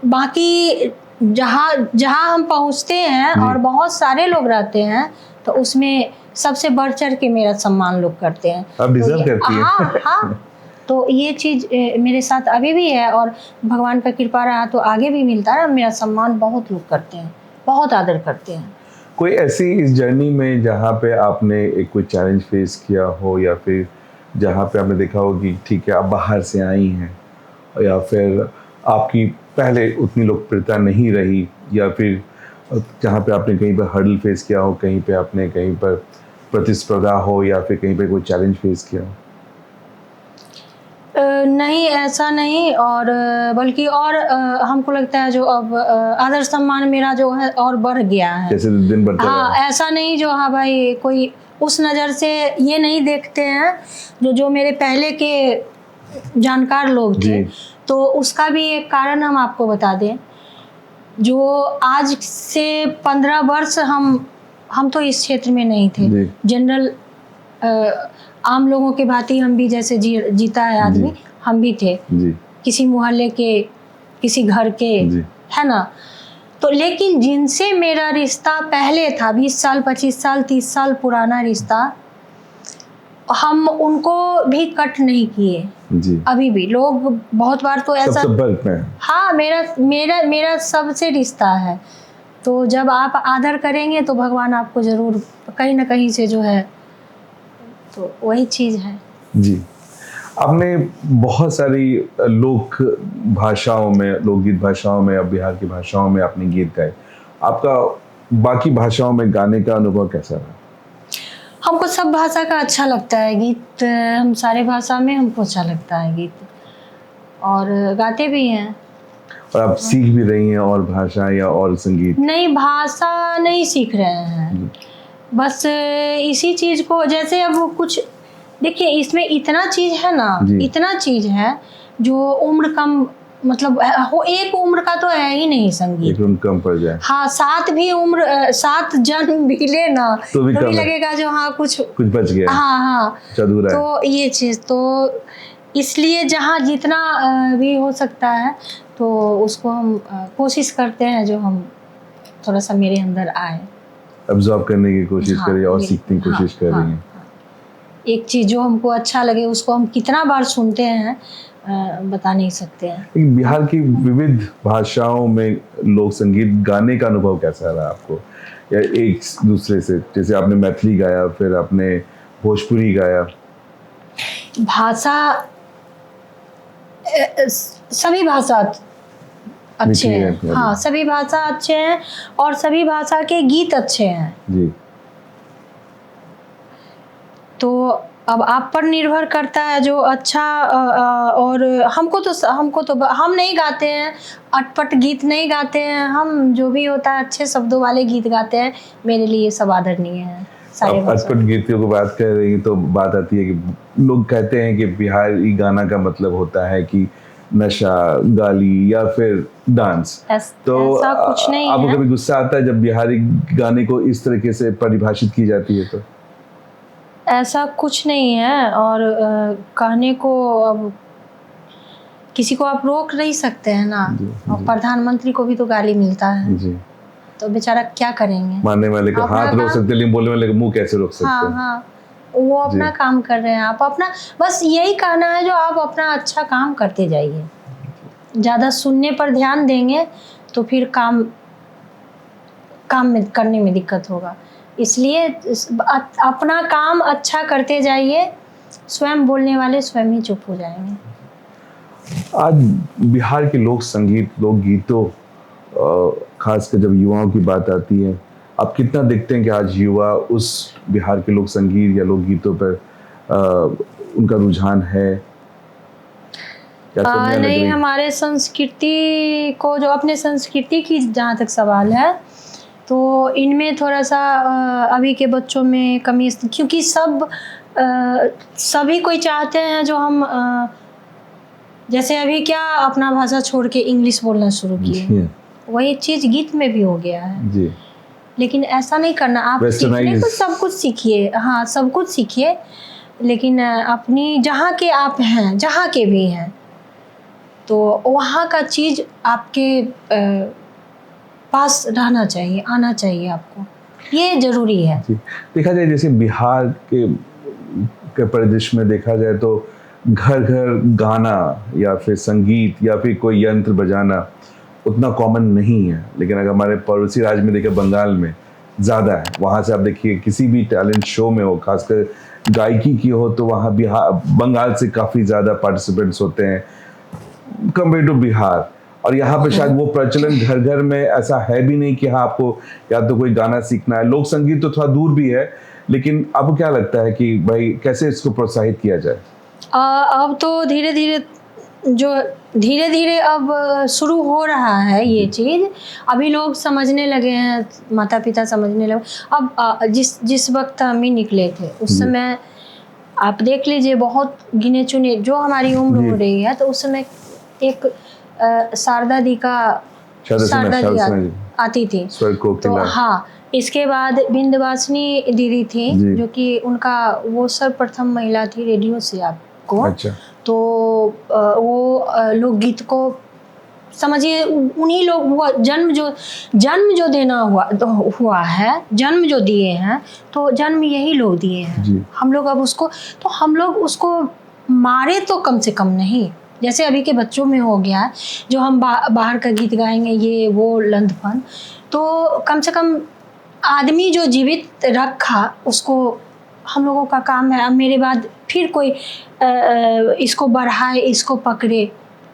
बाकी जहाँ हम पहुँचते हैं जी। और बहुत सारे लोग रहते हैं तो उसमें सबसे बढ़ चढ़ के मेरा सम्मान लोग करते हैं। आप डिजर्व तो करती हैं। हाँ हाँ, तो ये चीज़ मेरे साथ अभी भी है, और भगवान का कृपा रहा तो आगे भी मिलता है। मेरा सम्मान बहुत लोग करते हैं, बहुत आदर करते हैं। कोई ऐसी इस जर्नी में जहाँ पे आपने एक कोई चैलेंज फेस किया हो, या फिर जहाँ पे आपने देखा हो कि ठीक है आप बाहर से आई हैं, या फिर आपकी पहले उतनी लोकप्रियता नहीं रही, या फिर जहाँ पे आपने कहीं पर हर्डल फेस किया हो, कहीं पे आपने कहीं पर प्रतिस्पर्धा हो, या फिर कहीं पे कोई चैलेंज फेस किया हो? नहीं, ऐसा नहीं, और बल्कि और हमको लगता है जो अब आदर सम्मान मेरा जो है और बढ़ गया है। जैसे दिन बढ़ता हाँ, रहा। ऐसा नहीं जो हाँ भाई कोई उस नज़र से ये नहीं देखते हैं जो मेरे पहले के जानकार लोग थे। जी। तो उसका भी एक कारण हम आपको बता दें, जो आज से 15 वर्ष हम तो इस क्षेत्र में नहीं थे। जी। जनरल आम लोगों के भांति हम भी जैसे जीता है आदमी, हम भी थे जी। किसी मोहल्ले के, किसी घर के, जी। है ना। तो लेकिन जिनसे मेरा रिश्ता पहले था, 20 साल 25 साल 30 साल पुराना रिश्ता, हम उनको भी कट नहीं किए। जी। अभी भी लोग बहुत बार तो ऐसा, सबसे बल्क में। हाँ, मेरा सबसे रिश्ता है। तो जब आप आदर करेंगे तो भगवान आपको ज़रूर कहीं ना कहीं से जो है, तो वही चीज़ है। जी। आपने बहुत सारी लोक भाषाओं में, लोकगीत भाषाओं में, अब बिहार की भाषाओं में आपने गीत गाए। आपका बाकी भाषाओं में गाने का अनुभव कैसा रहा? हमको सब भाषा का अच्छा लगता है गीत, हम सारे भाषा में हमको अच्छा लगता है गीत, और गाते भी हैं। और आप सीख भी रही हैं और भाषा या और संगीत? नहीं, भाषा नहीं सीख रहे हैं, बस इसी चीज़ को, जैसे अब वो कुछ देखिए इसमें इतना चीज़ है ना, इतना चीज़ है जो उम्र कम, मतलब हो एक उम्र का तो है ही नहीं संगीत, एक उम्र कम पड़ जाए। हाँ, 7 जन्म भी ले ना तो भी लगेगा जो हाँ कुछ बच गया। हाँ हाँ, तो ये चीज़, तो इसलिए जहाँ जितना भी हो सकता है तो उसको हम कोशिश करते हैं, जो हम थोड़ा सा मेरे अंदर आए, अब्सॉर्ब करने की कोशिश हाँ, करिए और सीखने की कोशिश कर रही हैं। एक चीज़ जो हमको अच्छा लगे उसको हम कितना बार सुनते हैं बता नहीं सकते हैं। बिहार की विविध भाषाओं में लोक संगीत गाने का अनुभव कैसा रहा आपको, या एक दूसरे से, जैसे आपने मैथिली गाया, फिर आपने भोजपुरी गाया? भाषा, सभी भाषा अच्छे हैं, हाँ, सभी भाषा अच्छे हैं, और सभी भाषा के गीत अच्छे हैं जी। तो अब आप पर निर्भर करता है जो अच्छा, और हमको तो हम नहीं गाते हैं, अटपट गीत नहीं गाते हैं, हम जो भी होता है अच्छे शब्दों वाले गीत गाते हैं। मेरे लिए सब आदरणीय है। अब अटपट गीतों की बात कर रही तो बात आती है कि लोग कहते हैं कि बिहारी गाना का मतलब होता है कि नशा, गाली या फिर डांस। तो ऐसा कुछ नहीं आपको है। कभी गुस्सा आता है जब बिहारी गाने को इस तरीके से परिभाषित की जाती है? तो ऐसा कुछ नहीं है, और कहने को अब किसी को आप रोक नहीं सकते हैं ना। और प्रधानमंत्री को भी तो गाली मिलता है जी। तो बेचारा क्या करेंगे। मानने वाले का हाथ रोक सकते, लेकिन बोलने वाले का मुंह कैसे रोक सकते? हाँ हाँ, वो अपना काम कर रहे हैं, आप अपना, बस यही कहना है जो आप अपना अच्छा काम करते जाइए। ज़्यादा सुनने पर ध्यान देंगे तो फिर काम में करने में दिक्कत होगा। इसलिए अपना काम अच्छा करते जाइए, स्वयं बोलने वाले स्वयं ही चुप हो जाएंगे। आज बिहार के लोक संगीत, लोक गीतों, खासकर जब युवाओं की बात आती है, आप कितना देखते हैं कि आज युवा उस बिहार के लोक संगीत या लोक गीतों पर उनका रुझान है? नहीं, हमारे संस्कृति को, जो अपने संस्कृति की जहाँ तक सवाल है, तो इनमें थोड़ा सा अभी के बच्चों में कमी, क्योंकि सभी कोई चाहते हैं जो हम जैसे अभी क्या अपना भाषा छोड़ के इंग्लिश बोलना शुरू किए, वही चीज़ गीत में भी हो गया है जी। लेकिन ऐसा नहीं करना, आप सीखने को सब कुछ सीखिए, हाँ सब कुछ सीखिए, लेकिन अपनी जहाँ के आप हैं, जहाँ के भी हैं, तो वहाँ का चीज़ आपके पास रहना चाहिए, आना चाहिए आपको, ये ज़रूरी है। देखा जाए जैसे बिहार के परिदृश्य में देखा जाए तो घर घर गाना या फिर संगीत या फिर कोई यंत्र बजाना उतना कॉमन नहीं है, लेकिन अगर हमारे पड़ोसी राज्य में देखें, बंगाल में ज़्यादा है। वहाँ से आप देखिए किसी भी टैलेंट शो में हो, खासकर गायकी की हो, तो वहाँ बंगाल से काफ़ी ज़्यादा पार्टिसिपेंट्स होते हैं कंपेयर टू बिहार। और यहाँ पे शायद वो प्रचलन घर घर में ऐसा है भी नहीं कि हाँ आपको या तो कोई गाना सीखना है। लोक संगीत तो थोड़ा दूर भी है, लेकिन आपको क्या लगता है कि भाई कैसे इसको प्रोत्साहित किया जाए? अब तो धीरे धीरे अब शुरू हो रहा है ये चीज़, अभी लोग समझने लगे हैं, माता पिता समझने लगे। अब जिस वक्त हम ही निकले थे उस समय आप देख लीजिए, बहुत गिने चुने जो हमारी उम्र हो रही है, तो उस समय एक शारदा दी आती थी, तो हाँ, इसके बाद विंध्यवासिनी दीदी थी जो कि उनका वो सर्वप्रथम महिला थी रेडियो से आपको। अच्छा। तो वो लोकगीत को समझिए, उन्हीं लोग हुआ जन्म जो देना हुआ है, जन्म जो दिए हैं, तो जन्म यही लोग दिए हैं। हम लोग अब उसको, तो हम लोग उसको मारे तो कम से कम नहीं, जैसे अभी के बच्चों में हो गया है जो हम बाहर का गीत गाएंगे, ये वो लंदफन, तो कम से कम आदमी जो जीवित रखा उसको हम लोगों का काम है। अब मेरे बाद फिर कोई इसको बढ़ाए, इसको पकड़े,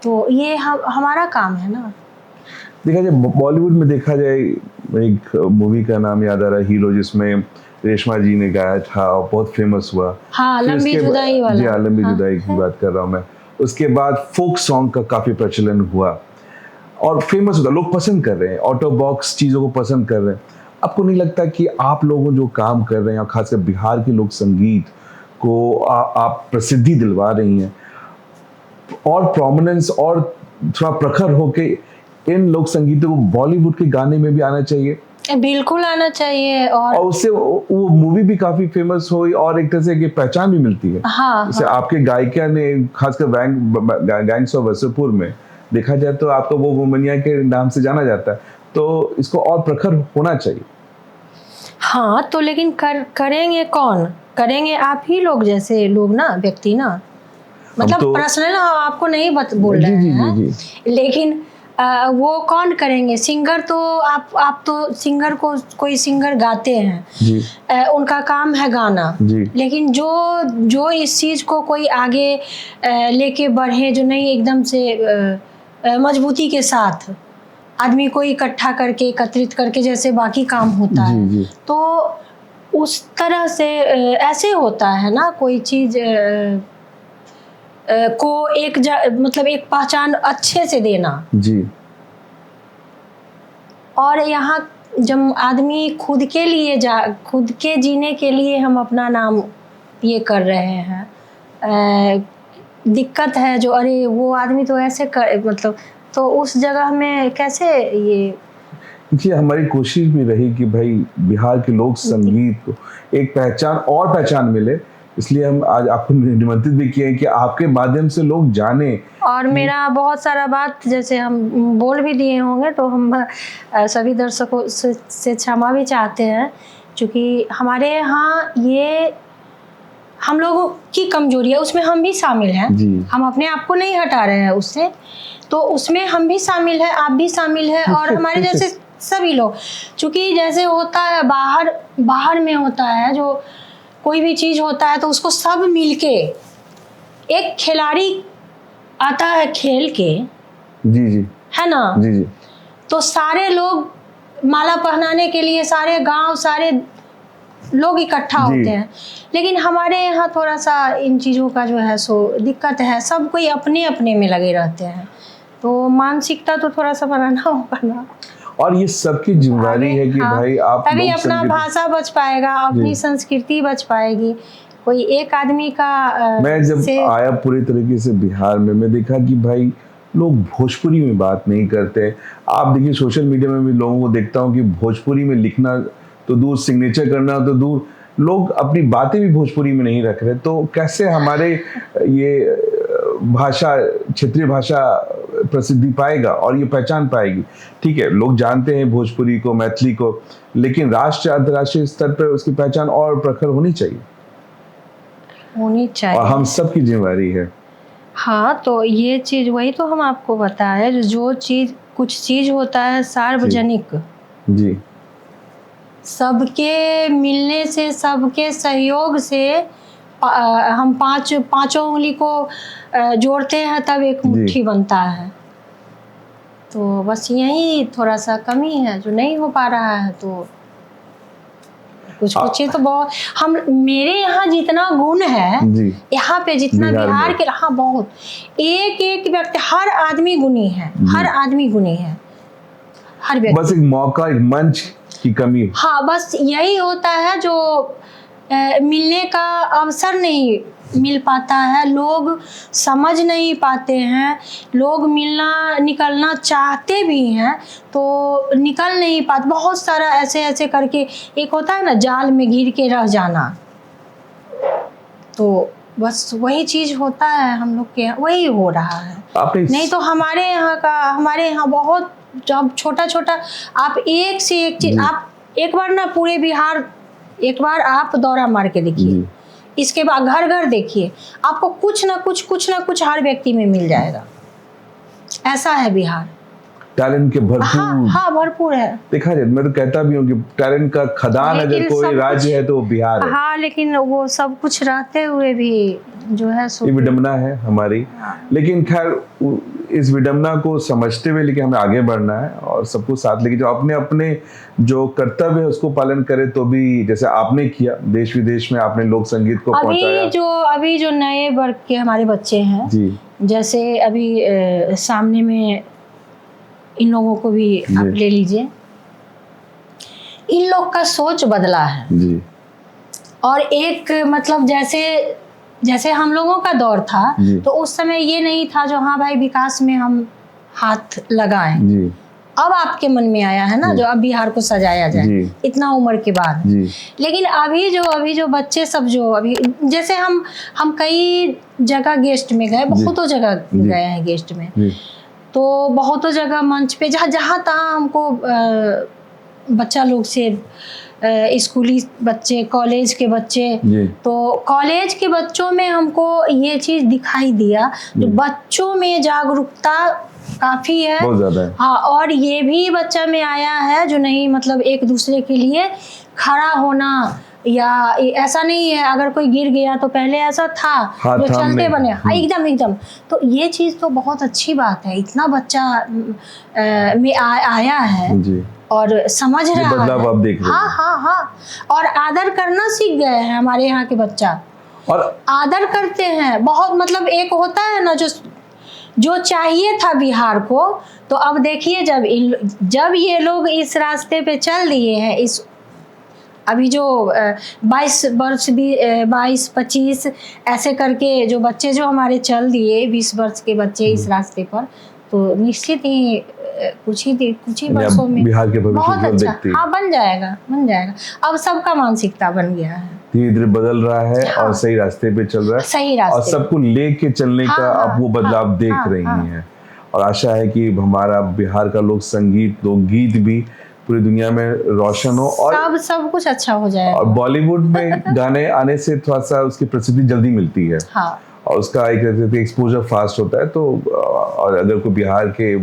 तो ये हमारा काम है ना। देखा जाए बॉलीवुड में, देखा जाए एक मूवी का नाम याद आ रहा है, हीरो, जिसमें रेशमा जी ने गाया था और बहुत फेमस हुआ। हाँ, लंबी जुदाई वाला। जी हाँ, लंबी जुदाई की बात कर रहा हूँ मैं। उसके बाद फोक सॉन्ग का काफ़ी प्रचलन हुआ और फेमस हुआ, लोग पसंद कर रहे हैं, ऑटो बॉक्स चीज़ों को पसंद कर रहे हैं। आपको नहीं लगता कि आप लोगों जो काम कर रहे हैं, और खासकर बिहार के लोक संगीत को आप प्रसिद्धि दिलवा रही हैं, और प्रोमिनेंस और थोड़ा प्रखर होके इन लोक संगीतों को बॉलीवुड के गाने में भी आना चाहिए? बिल्कुल आना चाहिए, और उससे वो मूवी भी काफी फेमस हुई और एक तरह से पहचान भी मिलती है। हाँ, जैसे आपके गायिका ने खासकर गैंग्स ऑफ वासेपुर में देखा जाए तो आपको वो वुमनिया के नाम से जाना जाता है, तो इसको और प्रखर होना चाहिए। हाँ, तो लेकिन करेंगे कौन? करेंगे आप ही लोग जैसे लोग ना, व्यक्ति ना, मतलब तो, पर्सनल आपको नहीं बोल रहे हैं, लेकिन वो कौन करेंगे? सिंगर तो आप तो सिंगर को, कोई सिंगर गाते हैं जी। उनका काम है गाना जी। लेकिन जो इस चीज़ को कोई आगे लेके बढ़े, जो नहीं एकदम से मजबूती के साथ आदमी को इकट्ठा करके, एकत्रित करके जैसे बाकी काम होता जी, है जी। तो उस तरह से ऐसे होता है ना, कोई चीज़ को मतलब एक पहचान अच्छे से देना जी। और यहाँ जब आदमी खुद के जीने के लिए हम अपना नाम ये कर रहे हैं, दिक्कत है जो, अरे वो आदमी तो ऐसे मतलब, तो उस जगह में कैसे ये जी। हमारी कोशिश भी रही कि भाई बिहार के लोक संगीत को एक पहचान मिले, इसलिए हम आज आपको निमंत्रित भी किए कि आपके माध्यम से लोग जाने। और मेरा बहुत सारा बात जैसे हम बोल भी दिए होंगे, तो हम सभी दर्शकों से क्षमा भी चाहते हैं, क्योंकि हमारे यहाँ ये हम लोगों की कमजोरी है, उसमें हम भी शामिल हैं। हम अपने आप को नहीं हटा रहे हैं उससे, तो उसमें हम भी शामिल हैं, आप भी शामिल हैं, और हमारे जैसे सभी लोग, क्योंकि जैसे होता है बाहर में होता है, जो कोई भी चीज़ होता है तो उसको सब मिलके, एक खिलाड़ी आता है खेल के, जी जी है ना, जी जी, तो सारे लोग माला पहनाने के लिए सारे गांव सारे लोग इकट्ठा जी। होते हैं, लेकिन हमारे यहाँ थोड़ा सा इन चीज़ों का जो है सो दिक्कत है, सब कोई अपने अपने में लगे रहते हैं, तो मानसिकता तो थोड़ा सा बनाना होगा ना। और ये सबकी जिम्मेदारी है कि हाँ, भाई आप तभी लोक अपना संगीत, भाषा बच पाएगा, अपनी संस्कृति बच पाएगी। कोई एक आदमी का मैं जब आया पूरी तरीके से बिहार में, मैं देखा कि भाई लोग भोजपुरी में बात नहीं करते। आप देखिए सोशल मीडिया में भी लोगों को देखता हूँ कि भोजपुरी में लिखना तो दूर, सिग्नेचर करना तो दूर, लोग अपनी बातें भी भोजपुरी में नहीं रख रहे। तो कैसे हमारे ये भाषा, क्षेत्रीय भाषा प्रसिद्धि पाएगा और ये पहचान पाएगी? ठीक है, लोग जानते हैं भोजपुरी को, मैथिली को, लेकिन राष्ट्रीय अंतर्राष्ट्रीय स्तर पर उसकी पहचान और प्रखर होनी चाहिए और हम सब की जिम्मेदारी है। हाँ, तो ये चीज़ वही तो हम आपको बताए, जो चीज़, कुछ चीज़ होता है सार्वजनिक, जी, सबके मिलने से, सबके सहयोग से हम पांचों उंगली को जोड़ते हैं तब एक मुट्ठी बनता है। तो बस यही थोड़ा सा कमी है जो नहीं हो पा रहा है। तो कुछ चीज़ तो बहुत, हम मेरे यहाँ जितना गुण है, यहाँ पे जितना बिहार के, हाँ बहुत, एक एक व्यक्ति, हर आदमी गुणी है, हर आदमी गुणी है, हर व्यक्ति। बस एक मौका, एक मंच की कमी। हाँ, बस यही होता है जो मिलने का अवसर नहीं मिल पाता है, लोग समझ नहीं पाते हैं, लोग निकलना चाहते भी हैं तो निकल नहीं पाते। बहुत सारा ऐसे ऐसे करके, एक होता है ना जाल में घिर के रह जाना, तो बस वही चीज़ होता है हम लोग के यहाँ, वही हो रहा है। नहीं तो हमारे यहाँ बहुत, जब छोटा छोटा आप एक से एक चीज़, आप एक बार ना पूरे बिहार एक बार आप दौरा मार के देखिए, इसके बाद घर घर देखिए, आपको कुछ ना कुछ हर व्यक्ति में मिल जाएगा। ऐसा है बिहार, टैलेंट के भरपूर। हाँ भरपूर है। देखा जाए, मैं तो कहता भी हूँ कि टैलेंट का खदान अगर कोई राज्य है तो वो बिहार है। हाँ, लेकिन वो सब कुछ रहते हुए भी जो है ये विडम्बना है हमारी। लेकिन खैर इस विडम्बना को समझते हुए लेकिन हमें आगे बढ़ना है और सबको साथ लेके जो अपने अपने जो कर्तव्य है उसको पालन करे, तो भी जैसे आपने किया, देश विदेश में आपने लोक संगीत को पहुंचाया। अभी जो नए वर्ग के हमारे बच्चे हैं जी, जैसे अभी सामने में इन लोगों को भी आप ले लीजिए, इन लोग का सोच बदला है जी। और एक मतलब जैसे हम लोगों का दौर था तो उस समय ये नहीं था जो हाँ भाई विकास में हम हाथ लगाएं जी। अब आपके मन में आया है ना जो अब बिहार को सजाया जाए इतना उम्र के बाद। लेकिन अभी जो बच्चे सब जो अभी जैसे हम कई जगह गेस्ट में गए, बहुतों जगह गए हैं गेस्ट में, तो बहुतों जगह मंच पे जहाँ तहाँ हमको बच्चा लोग से स्कूली बच्चे, कॉलेज के बच्चे, तो कॉलेज के बच्चों में हमको ये चीज़ दिखाई दिया जो बच्चों में जागरूकता काफ़ी है, बहुत ज़्यादा है। हाँ, और ये भी बच्चा में आया है जो नहीं मतलब एक दूसरे के लिए खड़ा होना, या ऐसा नहीं है अगर कोई गिर गया तो पहले ऐसा था जो चलते बने, एकदम तो ये चीज़ तो बहुत अच्छी बात है। इतना बच्चा में आया है जी। और समझ रहा है, आप देख रहे हैं। हाँ, और आदर करना सीख गए हैं हमारे यहाँ के बच्चा, और आदर करते हैं बहुत। मतलब एक होता है ना जो चाहिए था बिहार को, तो अब देखिए जब ये लोग इस रास्ते पे चल दिए हैं, इस अभी जो 22 वर्ष 22-25 ऐसे करके जो बच्चे जो हमारे चल दिए 20 वर्ष के बच्चे इस रास्ते पर, तो निश्चित ही कुछ ही वर्षों में बिहार के भविष्य बहुत अच्छा, हाँ बन जाएगा। अब सबका मानसिकता बन गया है, धीरे-धीरे बदल रहा है। हाँ। और सही रास्ते पे चल रहा है, सही रास्ते, और सबको लेके चलने का आप वो बदलाव देख रही हैं। और आशा है कि हमारा बिहार का लोक संगीत, लोक गीत भी पूरी दुनिया में रोशन हो और सब कुछ अच्छा हो जाए। और बॉलीवुड में गाने आने से थोड़ा सा उसकी प्रसिद्धि जल्दी मिलती है। हाँ। और उसका एक एक्सपोजर फास्ट होता है। तो और अगर कोई बिहार के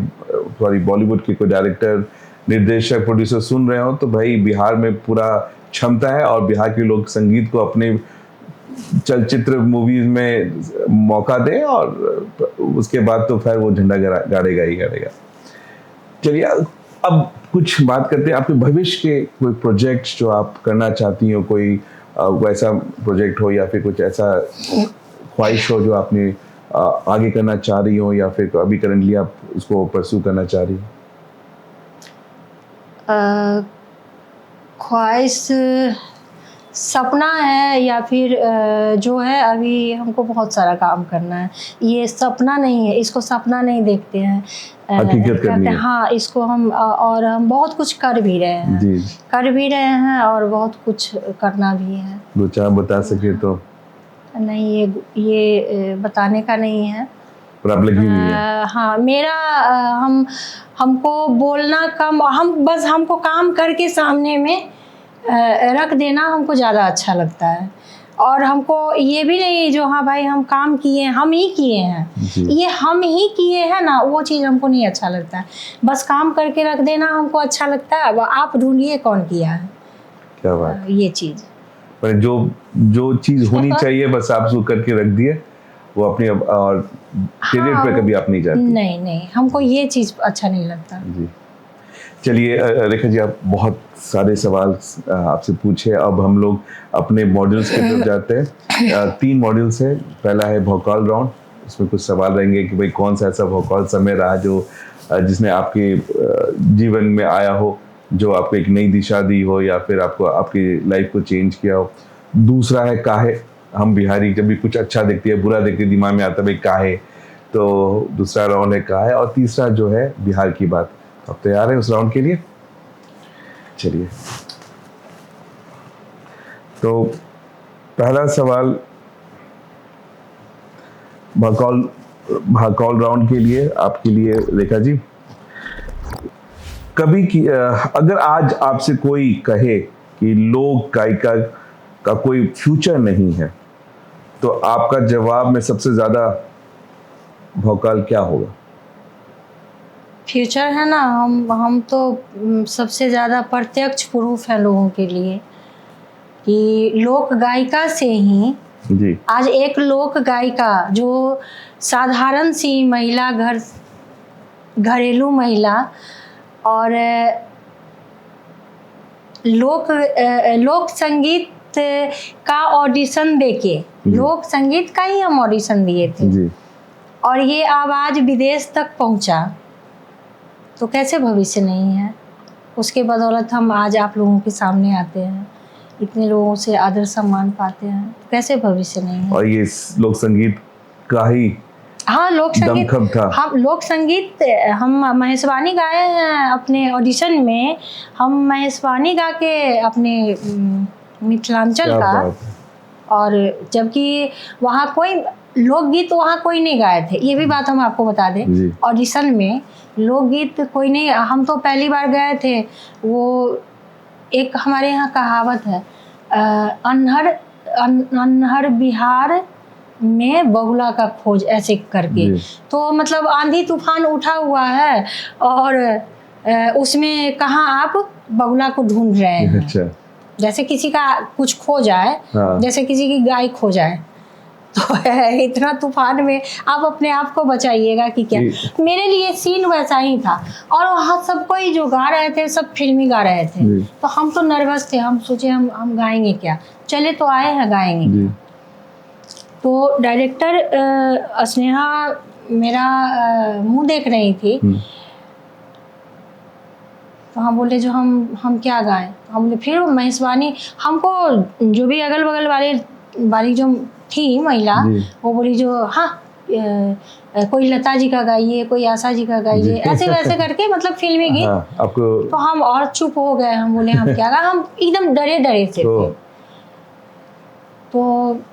सॉरी बॉलीवुड के कोई डायरेक्टर निर्देशक प्रोड्यूसर सुन रहे हो तो भाई बिहार में पूरा क्षमता है और बिहार के लोग संगीत को अपने चलचित्र मूवीज में मौका दे और उसके बाद तो फिर वो झंडा गाड़ेगा ही गाड़ेगा। चलिए अब कुछ बात करते हैं आपके भविष्य के कोई प्रोजेक्ट्स जो आप करना चाहती हो, कोई वैसा प्रोजेक्ट हो या फिर कुछ ऐसा ख्वाहिश हो जो आपने आगे करना चाह रही हो या फिर अभी करंटली आप उसको परस्यू करना चाह रही हो? ख्वाहिश सपना है या फिर जो है अभी हमको बहुत सारा काम करना है। ये सपना नहीं है, इसको सपना नहीं देखते हैं, हकीकत करनी है। हाँ, इसको हम और हम बहुत कुछ कर भी रहे हैं जी। कर भी रहे हैं और बहुत कुछ करना भी है। दो चार बता सके तो? नहीं, ये बताने का नहीं है पर आप लगी हुई है। हाँ, मेरा हमको बोलना कम, हमको काम करके सामने में रख देना हमको ज़्यादा अच्छा लगता है। और हमको ये भी नहीं जो हाँ भाई हम काम किए, हम ही किए हैं, ये हम ही किए हैं ना, वो चीज़ हमको नहीं अच्छा लगता है। बस काम करके रख देना हमको अच्छा लगता है। अब आप ढूंढिए कौन किया है। क्या बात। ये चीज़ पर जो चीज़ होनी चाहिए बस आप उसको करके रख दिए, वो अपनी और पीरियड पे कभी आप नहीं जाती। नहीं, हमको ये चीज़ अच्छा नहीं लगता। जी। चलिए रेखा जी, आप बहुत सारे सवाल आपसे पूछे, अब हम लोग अपने मॉड्यूल्स की तरफ जाते हैं। 3 मॉड्यूल्स है। पहला है भौकाल राउंड, इसमें कुछ सवाल रहेंगे कि भाई कौन सा ऐसा भौकाल समय रहा जो जिसने आपके जीवन में आया हो, जो आपको एक नई दिशा दी हो या फिर आपको आपकी लाइफ को चेंज किया हो। दूसरा है काहे, हम बिहारी जब भी कुछ अच्छा देखते हैं बुरा देखते दिमाग में आता है भाई काहे, तो दूसरा राउंड है काहे। और तीसरा जो है बिहार की बात। आप तैयार हैं उस राउंड के लिए? चलिए, तो पहला सवाल भौकाल राउंड के लिए आपके लिए रेखा जी, कभी की अगर आज आपसे कोई कहे कि लोक गायिका का कोई फ्यूचर नहीं है, तो आपका जवाब में सबसे ज्यादा भौकाल क्या होगा? फ्यूचर है ना, हम तो सबसे ज़्यादा प्रत्यक्ष प्रूफ है लोगों के लिए कि लोक गायिका से ही जी। आज एक लोक गायिका जो साधारण सी महिला, घरेलू महिला और लोक संगीत का ऑडिशन देके, लोक संगीत का ही हम ऑडिशन दिए थे जी। और ये आवाज़ विदेश तक पहुंचा, तो कैसे भविष्य नहीं है? उसके बदौलत हम आज आप लोगों के सामने आते हैं, इतने लोगों से आदर सम्मान पाते हैं, तो कैसे भविष्य नहीं है? और ये लोक संगीत का ही हाँ, लोक संगीत था। हम लोक संगीत हम महेशवानी गाए हैं अपने ऑडिशन में। हम महेशवानी गा के अपने मिथिलांचल का, और जबकि वहाँ कोई लोकगीत वहाँ कोई नहीं गाए थे, ये भी बात हम आपको बता दें। ऑडिशन में लोकगीत कोई नहीं, हम तो पहली बार गए थे। वो एक हमारे यहाँ कहावत है, अनहर बिहार में बगुला का खोज, ऐसे करके। तो मतलब आंधी तूफान उठा हुआ है और उसमें कहाँ आप बगुला को ढूंढ रहे हैं। अच्छा। जैसे किसी का कुछ खो जाए, हाँ। जैसे किसी की गाय खो जाए, तो इतना तूफान में आप अपने आप को बचाइएगा कि क्या। मेरे लिए सीन वैसा ही था, और वहाँ सब कोई जो गा रहे थे सब फिल्मी गा रहे थे, तो हम तो नर्वस थे। हम सोचे हम गाएंगे क्या, चले तो आए हैं गाएंगे। तो डायरेक्टर स्नेहा मेरा मुंह देख रही थी, तो हम बोले जो हम क्या गाएं। हम बोले फिर महेशवानी, हमको जो भी अगल बगल वाली जो थी महिला, वो बोली जो हाँ कोई लता जी का गाइए, कोई आशा जी का गाइए, ऐसे वैसे करके, मतलब फिल्मी गीत। आपको तो हम और चुप हो गए। हम बोले हम क्या गाएं, हम एकदम डरे से थे। तो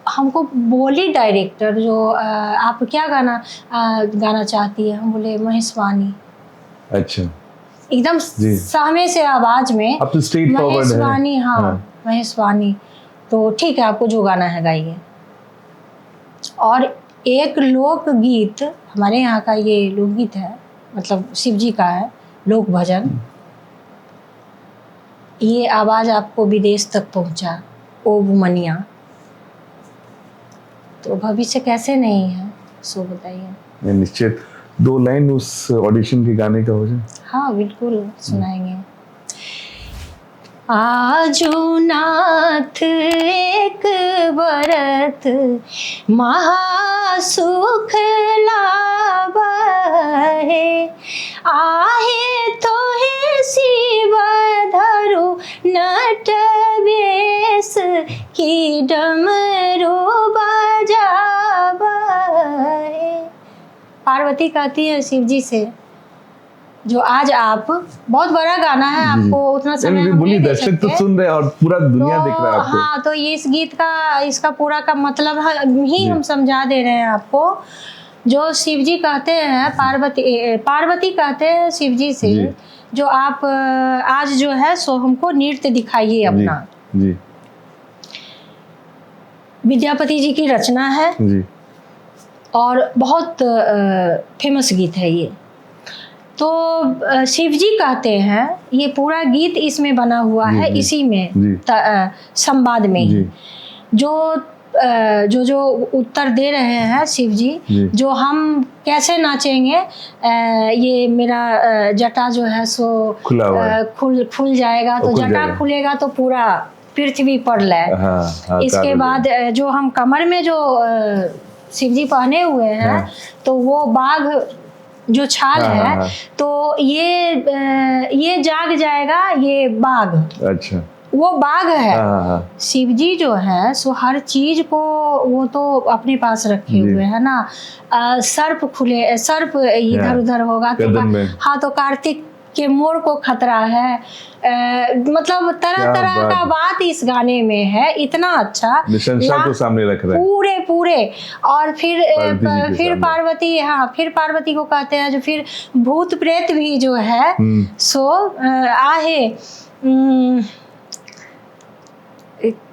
हमको बोली डायरेक्टर जो आप क्या गाना चाहती है। हम बोले महेशवानी। अच्छा। एकदम सहमे से आवाज में महेशवानी। हाँ, महेशवानी। तो ठीक है, आपको जो गाना है गाइए। और एक लोकगीत, हमारे यहाँ का ये लोकगीत है, मतलब शिव जी का है, लोक भजन, ये आवाज़ आपको विदेश तक पहुंचा, ओ वुमनिया, तो भविष्य कैसे नहीं है, सो बताइए। निश्चित 2 लाइन उस ऑडिशन के गाने का हो जाए। हाँ बिल्कुल सुनाएंगे। आजो नाथ एक व्रत महासुख लावहे, आहे तो है शिव धरु नट वेश की डमरू बजावहे। पार्वती कहती है शिव जी से, जो आज आप, बहुत बड़ा गाना है, आपको उतना समय हम बोलिए, नहीं दे दर्शक तो सकते। सुन रहे हैं और पूरा दुनिया देख रहा है आपको। हाँ, तो ये इस गीत का, इसका पूरा का मतलब ही हम समझा दे रहे हैं आपको। जो शिव जी कहते हैं, पार्वती कहते हैं शिव जी से, जो आप आज जो है सो हमको नृत्य दिखाइए अपना। जी। विद्यापति जी की रचना है जी। और बहुत फेमस गीत है ये। तो शिव जी कहते हैं, ये पूरा गीत इसमें बना हुआ है, इसी में संवाद में ही जो उत्तर दे रहे हैं शिव जी, जो हम कैसे नाचेंगे, ये मेरा जटा जो है सो खुल जाएगा, तो जटा खुलेगा तो पूरा पृथ्वी पर लय। इसके बाद जो हम कमर में जो शिव जी पहने हुए हैं, तो वो बाघ जो छाल है, तो ये जाग जाएगा, ये बाघ। अच्छा, वो बाघ है। शिव जी जो है सो हर चीज को वो तो अपने पास रखे हुए है ना। सर्प इधर उधर होगा तो हाँ, तो कार्तिक के मोर को खतरा है। मतलब तरह तरह का बात इस गाने में है, इतना अच्छा को सामने रख रहे हैं पूरे। और फिर पार्वती, हाँ, फिर पार्वती को कहते हैं, जो फिर भूत प्रेत भी जो है सो आहे,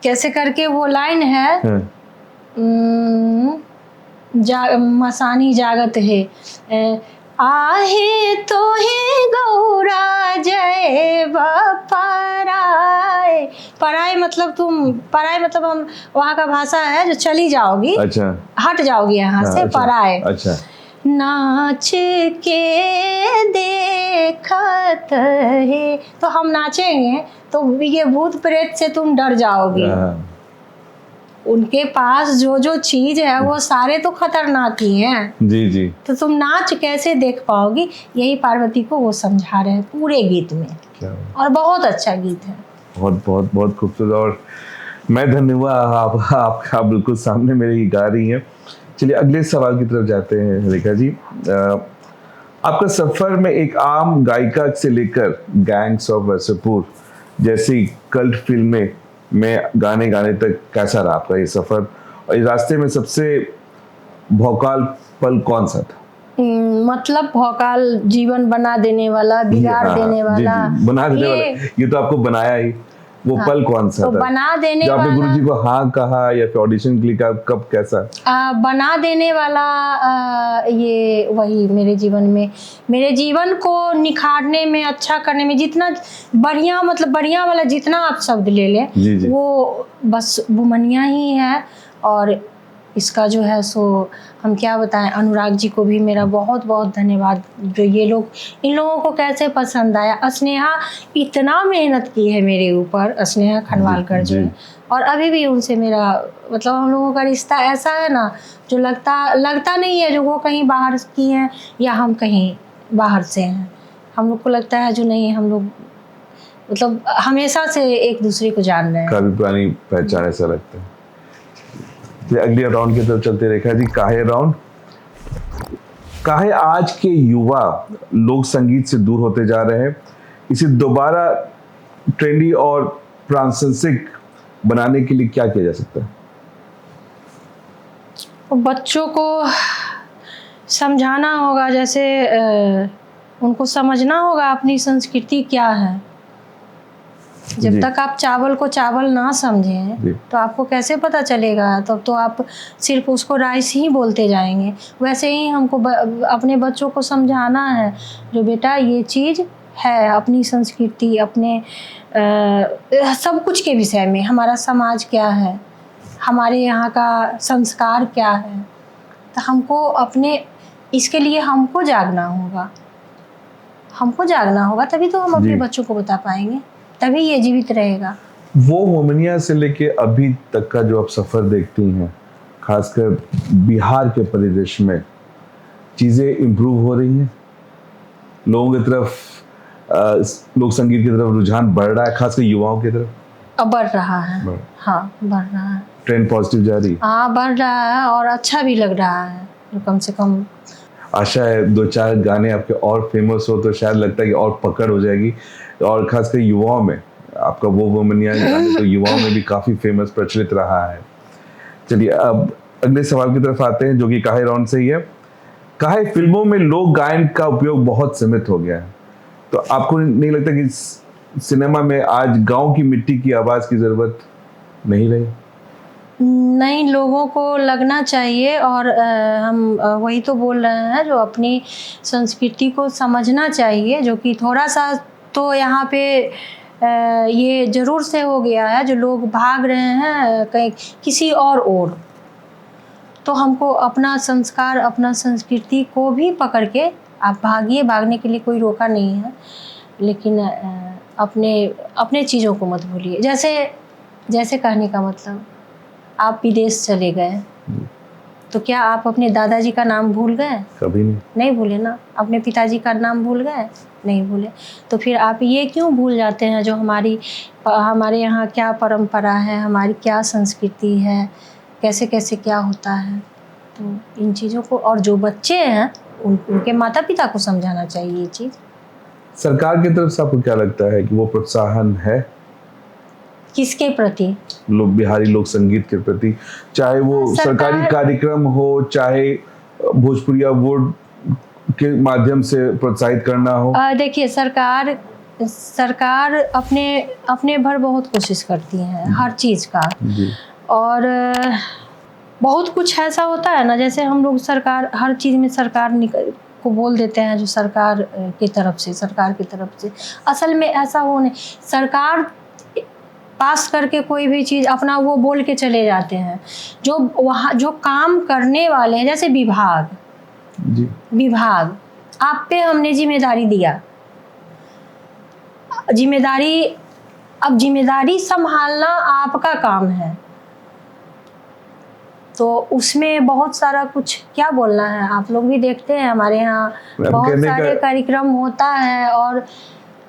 कैसे करके वो लाइन है, मसानी जागत है, आहे तो ही गौरा जय पराए। पराए मतलब हम, वहाँ का भाषा है जो चली जाओगी। अच्छा, हट जाओगी यहाँ से। अच्छा, पराए। अच्छा, नाच के देखत है, तो हम नाचेंगे तो ये भूत प्रेत से तुम डर जाओगी। उनके पास जो चीज है वो सारे तो खतरनाक ही हैं। जी। तो तुम नाच कैसे देख पाओगी, यही पार्वती को वो समझा रहे हैं पूरे गीत में। और बहुत अच्छा गीत है, बहुत खूबसूरत। और मैं धन्यवाद आपका बिल्कुल सामने मेरे ही गा रही हैं। चलिए अगले सवाल की तरफ जाते हैं रेखा जी। आपका सफर में एक आम गायिका से लेकर गैंग्स ऑफ वासेपुर जैसी कल्ट फिल्में में गाने तक कैसा रहा आपका ये सफर, और इस रास्ते में सबसे भौकाल पल कौन सा था? मतलब भौकाल जीवन बना देने वाला, बिगाड़ देने वाला, बना देने वाला, ये तो आपको बनाया ही, वो पल कौन सा तो था? बना देने जो आपने वाला, गुरुजी को हाँ कहा या फिर ऑडिशन के लिए कब कैसा? बना देने वाला, ये वही मेरे जीवन को निखारने में, अच्छा करने में, जितना बढ़िया, मतलब बढ़िया वाला जितना आप शब्द ले लें, वो बस वुमनिया ही है। और इसका जो है सो हम क्या बताएं, अनुराग जी को भी मेरा बहुत बहुत धन्यवाद, जो इन लोगों को कैसे पसंद आया। स्नेहा इतना मेहनत की है मेरे ऊपर, स्नेहा खनवालकर जो है, और अभी भी उनसे मेरा, मतलब हम लोगों का रिश्ता ऐसा है ना, जो लगता नहीं है जो वो कहीं बाहर की हैं या हम कहीं बाहर से हैं। हम लोग को लगता है जो नहीं, हम लोग मतलब हमेशा से एक दूसरे को जान रहे हैं। काफी पुरानी पहचान ऐसा लगता है। अगले राउंड की तरफ चलते रेखा जी। काहे राउंड। काहे आज के युवा लोक संगीत से दूर होते जा रहे हैं, इसे दोबारा ट्रेंडी और प्रासंगिक बनाने के लिए क्या किया जा सकता है? बच्चों को समझाना होगा, जैसे उनको समझना होगा अपनी संस्कृति क्या है। जब तक आप चावल को चावल ना समझें तो आपको कैसे पता चलेगा? तब तो आप सिर्फ उसको राइस ही बोलते जाएंगे। वैसे ही हमको अपने बच्चों को समझाना है, जो बेटा ये चीज़ है अपनी संस्कृति, अपने सब कुछ के विषय में, हमारा समाज क्या है, हमारे यहाँ का संस्कार क्या है, तो हमको अपने इसके लिए हमको जागना होगा, तभी तो हम अपने जी। बच्चों को बता पाएंगे, तभी ये जीवित रहेगा। वो मोमनिया से लेके अभी तक का जो आप सफर देखती हैं, खासकर बिहार के परिदृश्य में चीजें इम्प्रूव हो रही हैं, लोगों की तरफ लोक संगीत की तरफ रुझान बढ़ रहा है, खासकर युवाओं की तरफ? अब बढ़ रहा है, हाँ बढ़ रहा है, ट्रेंड पॉजिटिव जारी? हाँ बढ़ रहा है और अच्छा भी लग रहा है। तो कम से कम आशा है 2-4 गाने आपके और फेमस हो तो शायद लगता है कि और पकड़ हो जाएगी, और खासकर युवाओं में आपका वो वोमनिया गाने तो युवाओं में भी काफी फेमस प्रचलित रहा है। चलिए अब अगले सवाल की तरफ आते हैं, जो कि काहे राउंड से ही है। काहे फिल्मों में लोक गायन का उपयोग बहुत सीमित हो गया है, तो आपको नहीं लगता कि सिनेमा में आज गांव की मिट्टी की आवाज की जरूरत नहीं रही? नहीं, लोगों को लगना चाहिए, और हम वही तो बोल रहे हैं, जो अपनी संस्कृति को समझना चाहिए, जो कि थोड़ा सा तो यहाँ पे ये ज़रूर से हो गया है, जो लोग भाग रहे हैं कहीं किसी और ओर, तो हमको अपना संस्कार, अपना संस्कृति को भी पकड़ के आप भागिए, भागने के लिए कोई रोका नहीं है, लेकिन अपने चीज़ों को मत भूलिए। जैसे कहने का मतलब, आप विदेश चले गए तो क्या आप अपने दादाजी का नाम भूल गए? कभी नहीं भूले ना। अपने पिताजी का नाम भूल गए? नहीं भूले। तो फिर आप ये क्यों भूल जाते हैं जो हमारे यहाँ क्या परंपरा है, हमारी क्या संस्कृति है, कैसे कैसे क्या होता है। तो इन चीज़ों को, और जो बच्चे हैं उनके माता पिता को समझाना चाहिए ये चीज़। सरकार की तरफ से आपको क्या लगता है कि वो प्रोत्साहन है किसके प्रति? बिहारी लोक संगीत के प्रति, चाहे वो सरकारी कार्यक्रम हो, चाहे भोजपुरी अवार्ड के माध्यम से प्रोत्साहित करना हो? देखिए, सरकार अपने भर बहुत कोशिश करती है हर चीज़ का, और बहुत कुछ ऐसा होता है ना, जैसे हम लोग सरकार हर चीज़ में सरकार को बोल देते हैं, जो सरकार की तरफ से असल में ऐसा हो नहीं। सरकार पास करके कोई भी चीज़ अपना वो बोल के चले जाते हैं, जो वहाँ जो काम करने वाले हैं, जैसे विभाग आप पे हमने जिम्मेदारी दिया, अब जिम्मेदारी संभालना आपका काम है, तो उसमें बहुत सारा कुछ क्या बोलना है, आप लोग भी देखते हैं हमारे यहाँ बहुत सारे कार्यक्रम होता है, और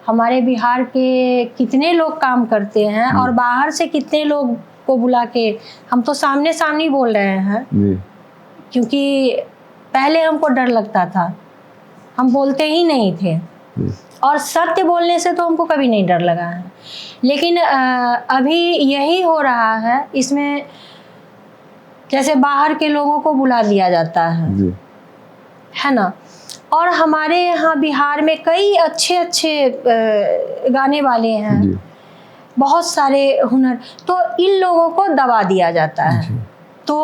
हमारे बिहार के कितने लोग काम करते हैं, और बाहर से कितने लोग को बुला के, हम तो सामने ही बोल रहे हैं, क्योंकि पहले हमको डर लगता था, हम बोलते ही नहीं थे, और सत्य बोलने से तो हमको कभी नहीं डर लगा है। लेकिन अभी यही हो रहा है, इसमें जैसे बाहर के लोगों को बुला दिया जाता है ना, और हमारे यहाँ बिहार में कई अच्छे गाने वाले हैं, बहुत सारे हुनर, तो इन लोगों को दबा दिया जाता है, तो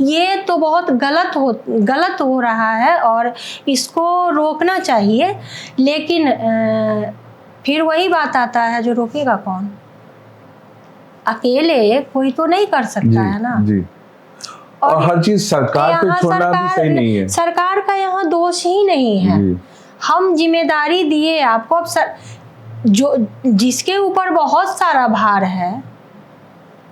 ये तो बहुत गलत हो रहा है, और इसको रोकना चाहिए। लेकिन फिर वही बात आता है, जो रोकेगा कौन? अकेले कोई तो नहीं कर सकता है ना। और हर चीज सरकार पे छोड़ना भी सही नहीं है। सरकार का यहाँ दोष ही नहीं है, हम जिम्मेदारी दिए आपको, अब जो जिसके ऊपर बहुत सारा भार है,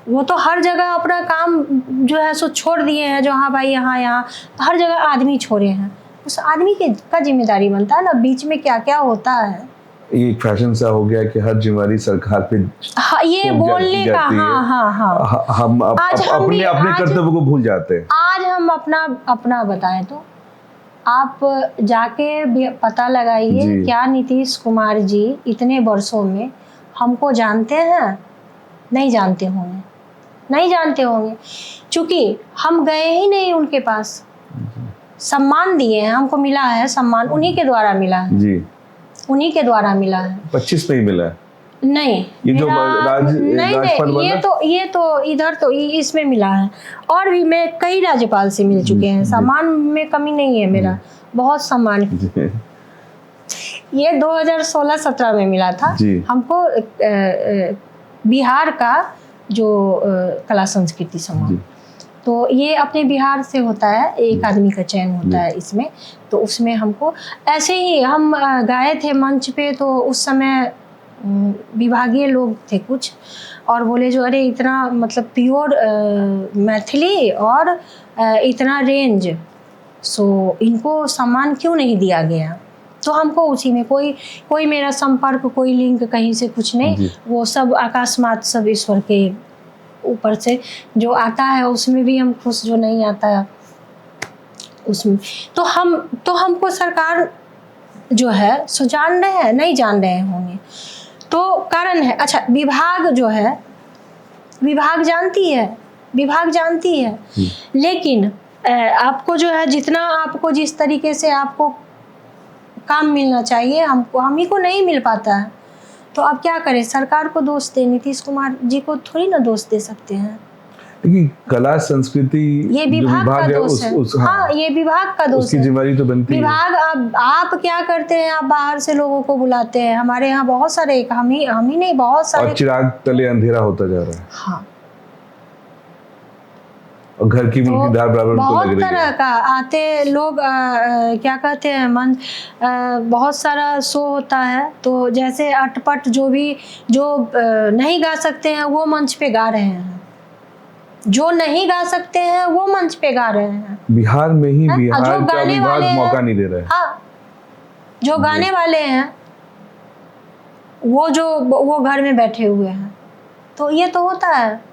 वो तो हर जगह अपना काम जो है सो छोड़ दिए हैं, जो हाँ भाई यहाँ हर जगह आदमी छोड़े हैं, उस आदमी का जिम्मेदारी बनता है ना, बीच में क्या क्या होता है। ये एक फैशन सा हो गया कि हर जिम्मेदारी सरकार पे ये बोलने का, हाँ। हम अपने कर्तव्य को भूल जाते हैं। आज हम अपना बताएं तो आप जाके पता लगाइए, क्या नीतीश कुमार जी इतने वर्षों में हमको जानते हैं? नहीं जानते होंगे, क्योंकि हम गए ही नहीं उनके पास, सम्मान दिए हैं, हमको मिला है सम्मान, उन्हीं के द्वारा मिला है जी, उन्हीं के द्वारा मिला है। 25 में ही मिला है? नहीं, ये जो ये तो इधर तो इसमें मिला है, और भी मैं कई राज्यपाल से मिल चुके हैं, सम्मान में कमी नहीं है मेरा, बहुत सम्मान। ये 2016-17 में मिला था जी। हमको बिहार का जो कला संस्कृति सम्मान। जी। तो ये अपने बिहार से होता है, एक आदमी का चयन होता है इसमें। तो उसमें हमको ऐसे ही हम गाए थे मंच पे, तो उस समय विभागीय लोग थे कुछ, और बोले जो अरे इतना मतलब प्योर मैथिली और इतना रेंज, सो इनको सम्मान क्यों नहीं दिया गया। तो हमको उसी में कोई मेरा संपर्क, कोई लिंक कहीं से कुछ नहीं, वो सब आकाशमात, सब ईश्वर के ऊपर से जो आता है उसमें भी हम खुश, जो नहीं आता है उसमें तो हमको सरकार जो है सो जान रहे हैं, नहीं जान रहे होंगे तो कारण है। अच्छा, विभाग जो है, विभाग जानती है लेकिन आपको जो है जितना आपको जिस तरीके से आपको काम मिलना चाहिए हमको, हम ही को नहीं मिल पाता है। तो अब क्या करें, सरकार को दोष दे, नीतीश कुमार जी को थोड़ी ना दोष दे सकते हैं। लेकिन कला संस्कृति ये विभाग का दोष है। हाँ, ये विभाग का दोष है। उसकी जिम्मेदारी तो बनती है। विभाग आप क्या करते हैं, आप बाहर से लोगों को बुलाते हैं। हमारे यहाँ बहुत सारे, हम ही नहीं, बहुत सारे, और चिराग तले अंधेरा होता जा रहा है। हाँ, और घर की मुल्की धार बराबर उनको बहुत लग रही तरह है। का आते लोग क्या कहते हैं मंच, बहुत सारा शो होता है। तो जैसे अटपट जो नहीं गा सकते हैं वो मंच पे गा रहे हैं, जो नहीं गा सकते हैं वो मंच पे गा रहे हैं। बिहार में ही बिहार जो का गाने विभाग वाले मौका हैं, नहीं दे रहा है। हाँ, जो गाने वाले हैं वो घर में बैठे हुए हैं। तो ये तो होता है।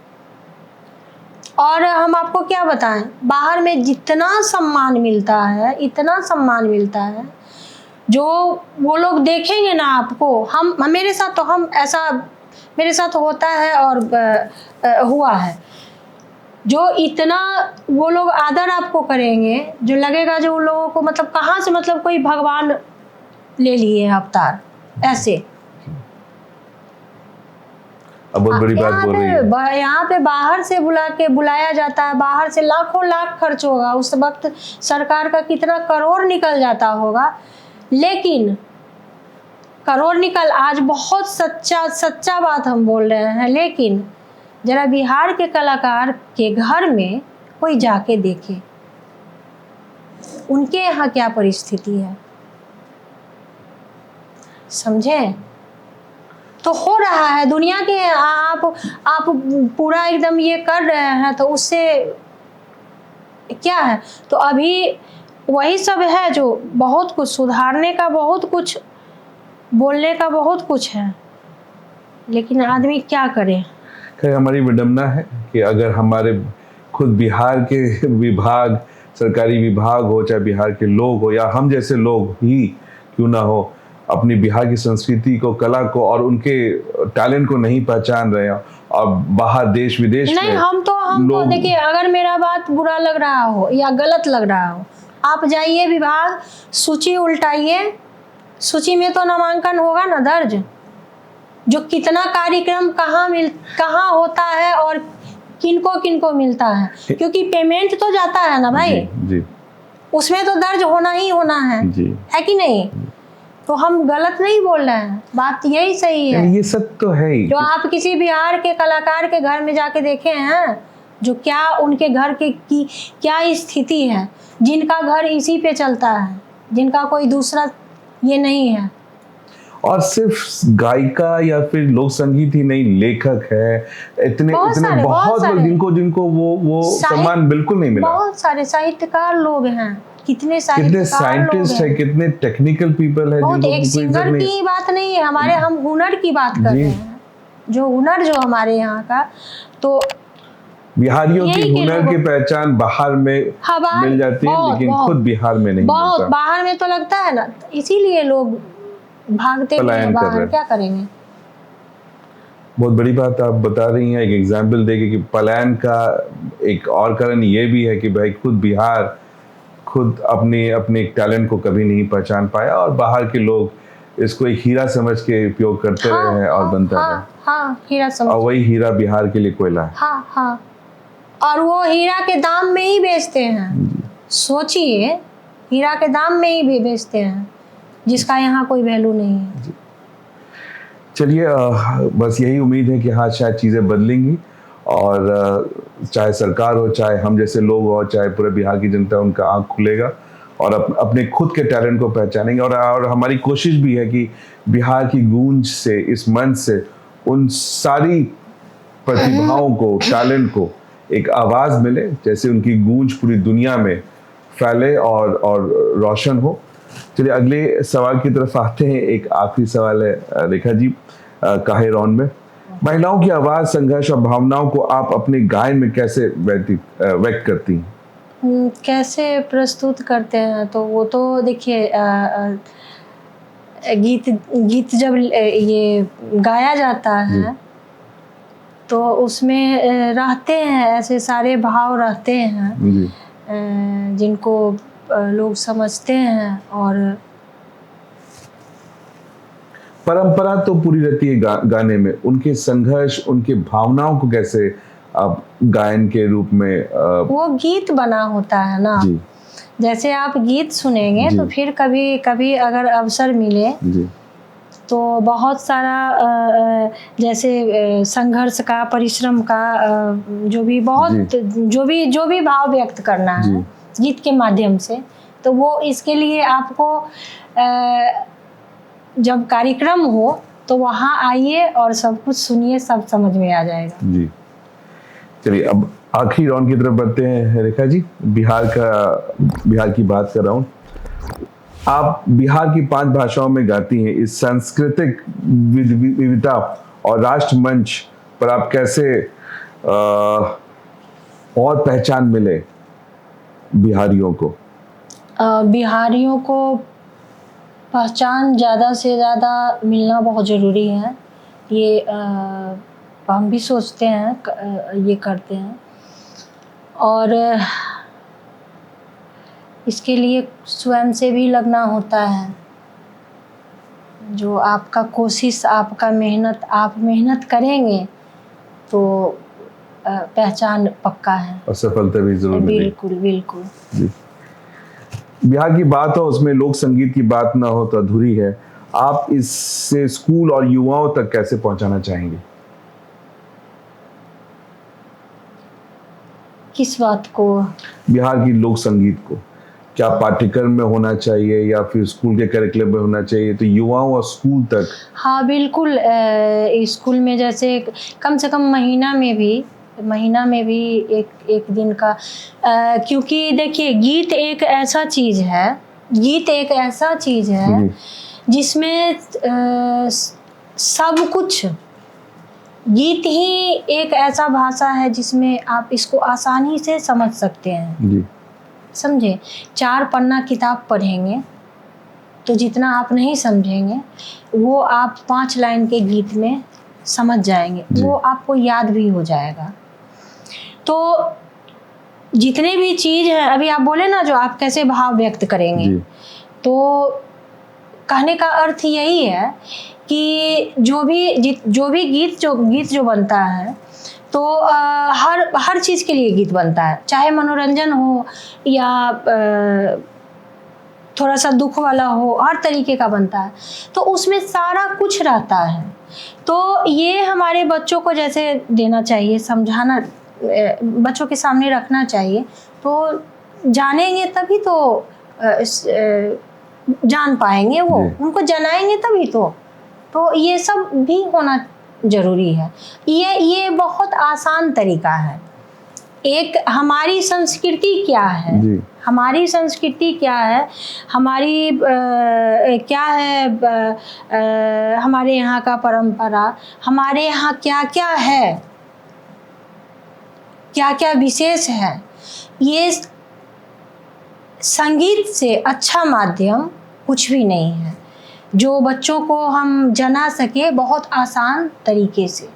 और हम आपको क्या बताएं, बाहर में जितना सम्मान मिलता है, इतना सम्मान मिलता है, जो वो लोग देखेंगे ना आपको, हम मेरे साथ होता है और हुआ है, जो इतना वो लोग आदर आपको करेंगे, जो लगेगा जो उन लोगों को मतलब कहाँ से मतलब कोई भगवान ले लिए अवतार ऐसे। अब बहुत बड़ी बात बोल रही है। यहाँ पे बाहर से बुलाया जाता है, बाहर से लाखों लाख खर्च होगा, उस वक्त सरकार का कितना करोड़ निकल जाता होगा। लेकिन करोड़ निकल, आज बहुत सच्चा बात हम बोल रहे हैं, लेकिन जरा बिहार के कलाकार के घर में कोई जाके देखे उनके यहाँ क्या परिस्थिति है, समझे। तो हो रहा है दुनिया के, आप पूरा एकदम ये कर रहे हैं, तो उससे क्या है। तो अभी वही सब है जो बहुत कुछ सुधारने का, बहुत कुछ बोलने का, बहुत कुछ है, लेकिन आदमी क्या करे। हमारी विडंबना है कि अगर हमारे खुद बिहार के विभाग, सरकारी विभाग हो, चाहे बिहार के लोग हो या हम जैसे लोग ही क्यों ना हो, अपनी बिहार की संस्कृति को, कला को और उनके टैलेंट को नहीं पहचान रहे हैं, और बाहर देश विदेश नहीं, में हम तो देखिए, अगर मेरा बात बुरा लग रहा हो या गलत लग रहा हो, आप जाइए विभाग, सूची उल्टाइए, सूची में तो नामांकन होगा ना दर्ज, जो कितना कार्यक्रम कहाँ होता है और किनको मिलता है, क्योंकि पेमेंट तो जाता है ना भाई जी, उसमें तो दर्ज होना ही होना है कि नहीं। तो हम गलत नहीं बोल रहे हैं, बात यही सही है। ये सब तो है ही। जो आप किसी बिहार के कलाकार के घर में जाके देखे हैं, जो क्या उनके घर की क्या स्थिति है, जिनका घर इसी पे चलता है, जिनका कोई दूसरा ये नहीं है। और सिर्फ गायिका या फिर लोक संगीत ही नहीं, लेखक है, इतने बहुत लोग जिनको वो सम्मान बिल्कुल नहीं मिला। बहुत सारे साहित्यकार लोग हैं, कितने साइंटिस्ट है, कितने टेक्निकल पीपल है, बहुत। एक सिंगर की बात नहीं है हमारे, हम हुनर की बात कर रहे हैं, जो हुनर जो हमारे यहाँ का। तो बिहारियों की हुनर की पहचान बाहर में मिल जाती है, लेकिन खुद बिहार में नहीं मिलता। बाहर में तो लगता है ना, इसीलिए लोग भागते हैं बाहर, क्या करेंगे। बहुत बड़ी बात आप बता रही हैं, एक एग्जाम्पल देके कि पलायन का एक और कारण ये भी है कि भाई खुद बिहार खुद अपने टैलेंट को कभी नहीं पहचान पाया, और बाहर के लोग इसको एक हीरा समझ के उपयोग करते रहे हैं और बनता रहा। हीरा समझ, और वही हीरा बिहार के लिए कोयला है। हाँ, और वो हीरा के दाम में ही बेचते हैं। सोचिए, हीरा के दाम में ही बेचते हैं। जिसका यहाँ कोई वैल्यू नहीं है। चलिए, बस यही उम्मीद है कि हाँ शायद चीज़ें बदलेंगी और चाहे सरकार हो, चाहे हम जैसे लोग हो, चाहे पूरे बिहार की जनता, उनका आँख खुलेगा और अपने खुद के टैलेंट को पहचानेंगे। और हमारी कोशिश भी है कि बिहार की गूंज से, इस मंच से उन सारी प्रतिभाओं को, टैलेंट को एक आवाज़ मिले, जैसे उनकी गूंज पूरी दुनिया में फैले और रोशन हो। चलिए अगले सवाल की तरफ आते हैं। एक आखिरी सवाल है रेखा जी, काहे रौन में महिलाओं की आवाज़, संघर्ष और भावनाओं को आप अपने गायन में कैसे व्यक्त करती हैं? कैसे प्रस्तुत करते हैं तो वो तो देखिए, गीत जब ये गाया जाता है तो उसमें रहते हैं ऐसे सारे भाव रहते हैं जिनको लोग समझते हैं। और परंपरा तो पूरी रहती है गाने में, उनके संघर्ष, उनके भावनाओं को कैसे आप गायन के रूप में वो गीत बना होता है ना जी। जैसे आप गीत सुनेंगे तो फिर कभी कभी अगर अवसर मिले जी। तो बहुत सारा जैसे संघर्ष का, परिश्रम का, जो भी भाव व्यक्त करना है गीत के माध्यम से, तो वो इसके लिए आपको जब कार्यक्रम हो तो वहाँ आइए और सब कुछ सुनिए, सब समझ में आ जाएगा जी। चलिए अब आखिरी राउंड की तरफ बढ़ते हैं रेखा जी। बिहार की बात कर रहा हूँ। आप बिहार की 5 भाषाओं में गाती हैं। इस सांस्कृतिक विविधता और राष्ट्र मंच पर आप कैसे और पहचान मिले बिहारियों को? बिहारियों को पहचान ज़्यादा से ज़्यादा मिलना बहुत ज़रूरी है। ये हम भी सोचते हैं, ये करते हैं, और इसके लिए स्वयं से भी लगना होता है। जो आपका कोशिश, आपका मेहनत, आप मेहनत करेंगे तो पहचान पक्का है और सफलता भी जरूर मिलेगी। बिल्कुल बिल्कुल जी। बिहार की बात हो, उसमें लोक संगीत की बात ना हो तो अधूरी है। आप इससे स्कूल और युवाओं तक कैसे पहुंचाना चाहेंगे? किस बात को? बिहार की लोक संगीत को क्या पाठ्यक्रम में होना चाहिए या फिर स्कूल के करिकुलम में होना चाहिए, तो युवाओं और स्कूल तक? हाँ बिल्कुल, स्कूल में जैसे कम से कम महीना में भी एक दिन का, क्योंकि देखिए गीत एक ऐसा चीज़ है जिसमें सब कुछ, गीत ही एक ऐसा भाषा है जिसमें आप इसको आसानी से समझ सकते हैं जी। समझे। 4 पन्ना किताब पढ़ेंगे तो जितना आप नहीं समझेंगे वो आप 5 लाइन के गीत में समझ जाएंगे, वो आपको याद भी हो जाएगा। तो जितने भी चीज़ हैं, अभी आप बोले ना जो आप कैसे भाव व्यक्त करेंगे, तो कहने का अर्थ यही है कि जो भी गीत जो बनता है तो हर चीज़ के लिए गीत बनता है, चाहे मनोरंजन हो या थोड़ा सा दुख वाला हो, हर तरीके का बनता है। तो उसमें सारा कुछ रहता है। तो ये हमारे बच्चों को जैसे देना चाहिए, समझाना, बच्चों के सामने रखना चाहिए, तो जानेंगे तभी तो जान पाएंगे, वो उनको जनाएंगे तभी तो ये सब भी होना जरूरी है। ये बहुत आसान तरीका है। एक हमारी संस्कृति क्या है, हमारी संस्कृति क्या है, हमारी क्या है, हमारे यहाँ का परंपरा, हमारे यहाँ क्या क्या है, क्या क्या विशेष है, ये संगीत से अच्छा माध्यम कुछ भी नहीं है जो बच्चों को हम जना सके बहुत आसान तरीके से,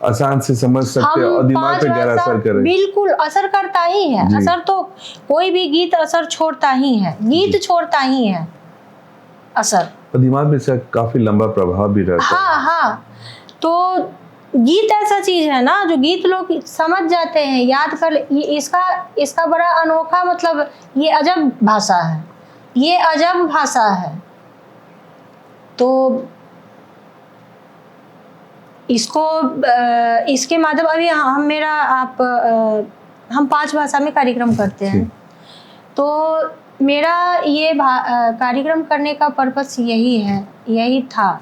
आसान से समझ सकते हैं और दिमाग पे गहरा असर करे। बिल्कुल असर करता ही है। असर तो कोई भी गीत असर छोड़ता ही है, गीत छोड़ता ही है असर, और दिमाग में से काफी लंबा प्रभाव भी रहता है। हाँ, तो गीत ऐसा चीज है ना जो गीत लोग समझ जाते हैं, याद कर, इसका बड़ा अनोखा, मतलब ये अजब भाषा है, ये अजब भाषा है। तो इसके माध्यम अभी हम 5 भाषा में कार्यक्रम करते हैं। तो मेरा ये कार्यक्रम करने का पर्पस यही था,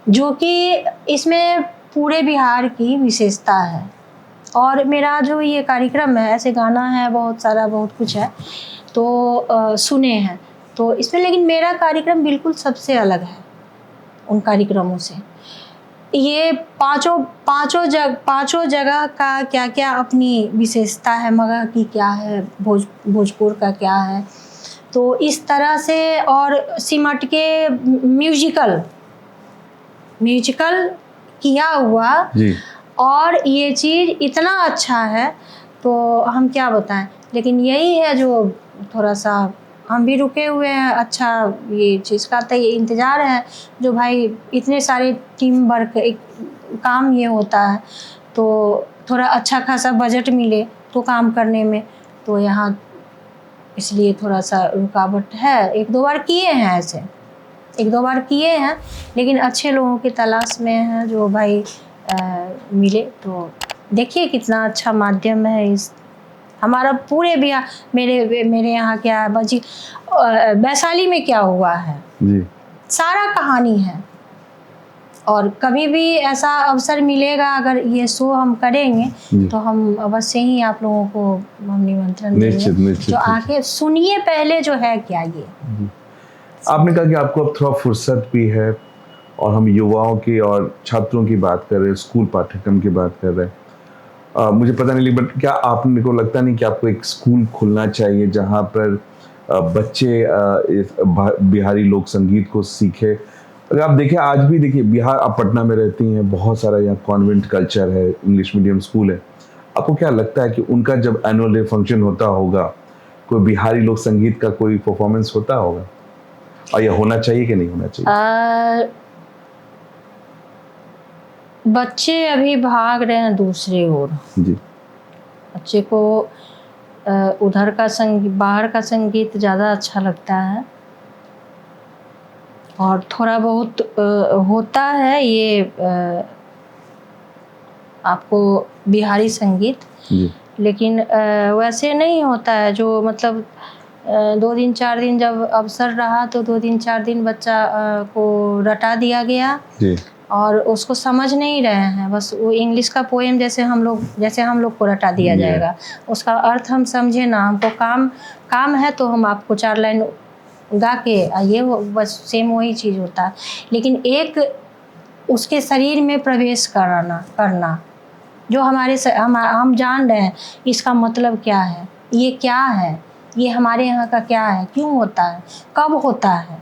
जो कि इसमें पूरे बिहार की विशेषता है। और मेरा जो ये कार्यक्रम है, ऐसे गाना है बहुत सारा, बहुत कुछ है, तो सुने हैं तो इसमें, लेकिन मेरा कार्यक्रम बिल्कुल सबसे अलग है उन कार्यक्रमों से। ये पांचों जगह का क्या क्या अपनी विशेषता है, मगह की क्या है, भोजपुर का क्या है, तो इस तरह से। और सिमट के म्यूजिकल किया हुआ जी। और ये चीज़ इतना अच्छा है तो हम क्या बताएं, लेकिन यही है जो थोड़ा सा हम भी रुके हुए हैं। अच्छा, ये चीज़ का तो ये इंतज़ार है, जो भाई इतने सारे टीम वर्क एक काम ये होता है, तो थोड़ा अच्छा खासा बजट मिले तो काम करने में, तो यहाँ इसलिए थोड़ा सा रुकावट है। 1-2 बार किए हैं ऐसे, 1-2 बार किए हैं, लेकिन अच्छे लोगों की तलाश में हैं जो भाई मिले। तो देखिए कितना अच्छा माध्यम है इस हमारा पूरे बिहार। मेरे यहाँ क्या बजी वैशाली में क्या हुआ है जी, सारा कहानी है। और कभी भी ऐसा अवसर मिलेगा, अगर ये शो हम करेंगे तो हम अवश्य ही आप लोगों को हम निमंत्रण देंगे, जो आके सुनिए पहले जो है क्या ये। आपने कहा कि आपको अब थोड़ा फुर्सत भी है, और हम युवाओं की और छात्रों की बात कर रहे हैं, स्कूल पाठ्यक्रम की बात कर रहे हैं। मुझे पता नहीं, बट क्या आपने को लगता नहीं कि आपको एक स्कूल खुलना चाहिए जहाँ पर बच्चे बिहारी लोक संगीत को सीखे? अगर आप देखें, आज भी देखिए बिहार, आप पटना में रहती हैं, बहुत सारा यहाँ कॉन्वेंट कल्चर है, इंग्लिश मीडियम स्कूल है। आपको क्या लगता है कि उनका जब एनुअल डे फंक्शन होता होगा, कोई बिहारी लोक संगीत का कोई परफॉर्मेंस होता होगा, और यह होना चाहिए कि नहीं होना चाहिए? बच्चे अभी भाग रहे हैं दूसरी ओर जी। बच्चे को उधर का संगीत, बाहर का संगीत ज़्यादा अच्छा लगता है, और थोड़ा बहुत होता है ये आपको बिहारी संगीत जी। लेकिन वैसे नहीं होता है, जो मतलब 2 दिन 4 दिन जब अवसर रहा तो 2 दिन 4 दिन बच्चा को रटा दिया गया जी। और उसको समझ नहीं रहे हैं, बस वो इंग्लिश का पोएम जैसे हम लोग को रटा दिया जाएगा, उसका अर्थ हम समझे ना। हमको काम है तो हम आपको 4 लाइन गा के ये बस सेम वही चीज़ होता है। लेकिन एक उसके शरीर में प्रवेश करना जो हम जान रहे हैं इसका मतलब क्या है, ये क्या है, ये हमारे यहाँ का क्या है, क्यों होता है, कब होता है,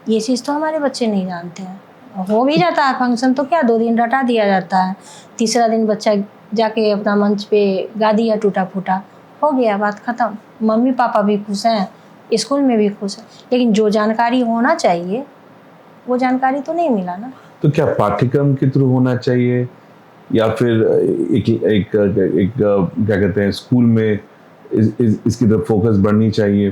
ये चीज़ तो हमारे बच्चे नहीं जानते हैं। हो भी जाता है फंक्शन तो क्या 2 दिन रटा दिया जाता है, तीसरा दिन बच्चा जाके अपना मंच पे गा दिया टूटा फूटा, हो गया, बात ख़त्म। मम्मी पापा भी खुश हैं, स्कूल में भी खुश हैं, लेकिन जो जानकारी होना चाहिए वो जानकारी तो नहीं मिला ना। तो क्या पाठ्यक्रम के थ्रू होना चाहिए, या फिर एक क्या कहते हैं, स्कूल में इसकी तरफ फोकस बढ़नी चाहिए?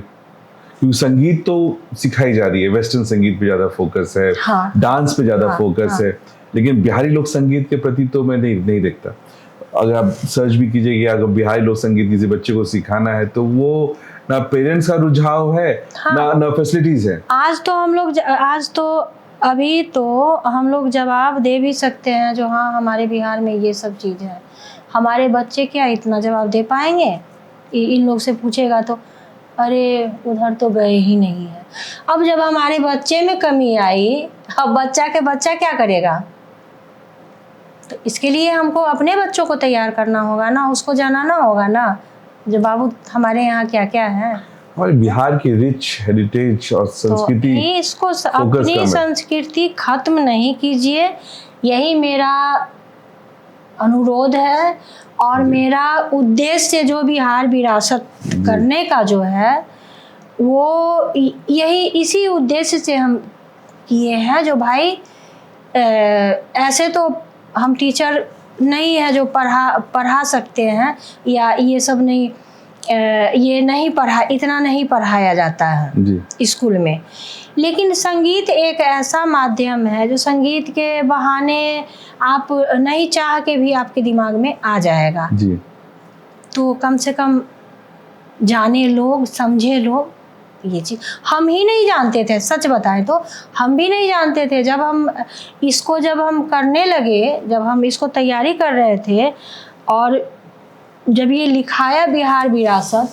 क्योंकि संगीत तो सिखाई जा रही है, वेस्टर्न संगीत पे ज़्यादा फोकस है, हाँ, डांस पे ज़्यादा फोकस है, लेकिन बिहारी लोक संगीत के प्रति तो मैं नहीं देखता। अगर आप सर्च भी कीजिएगा, अगर बिहारी लोक संगीत किसी बच्चे को सिखाना है तो वो ना पेरेंट्स का रुझाव है, हाँ, ना फैसिलिटीज है। अभी तो हम लोग जवाब दे भी सकते हैं जो हाँ हमारे बिहार में ये सब चीज़ है। हमारे बच्चे क्या इतना जवाब दे पाएंगे? इन लोग से पूछेगा तो अरे उधर तो गए ही नहीं है। अब जब हमारे बच्चे में कमी आई, अब बच्चा क्या करेगा? तो इसके लिए हमको अपने बच्चों को तैयार करना होगा ना, उसको जानना होगा ना जो बाबू हमारे यहाँ क्या क्या है। हमारे बिहार की रिच हेरिटेज और संस्कृति, तो इसको अपनी संस्कृति खत्म नहीं कीजिए, यही मेरा अनुरोध है। और मेरा उद्देश्य जो बिहार विरासत करने का जो है वो यही इसी उद्देश्य से हम किए हैं, जो भाई ऐसे तो हम टीचर नहीं है जो पढ़ा सकते हैं या ये सब नहीं, ये नहीं इतना नहीं पढ़ाया जाता है जी स्कूल में। लेकिन संगीत एक ऐसा माध्यम है जो संगीत के बहाने आप नहीं चाह के भी आपके दिमाग में आ जाएगा। जी तो कम से कम जाने लोग, समझे लोग ये चीज़। हम ही नहीं जानते थे, सच बताएं तो हम भी नहीं जानते थे। जब हम करने लगे, जब हम इसको तैयारी कर रहे थे और जब ये लिखाया बिहार विरासत,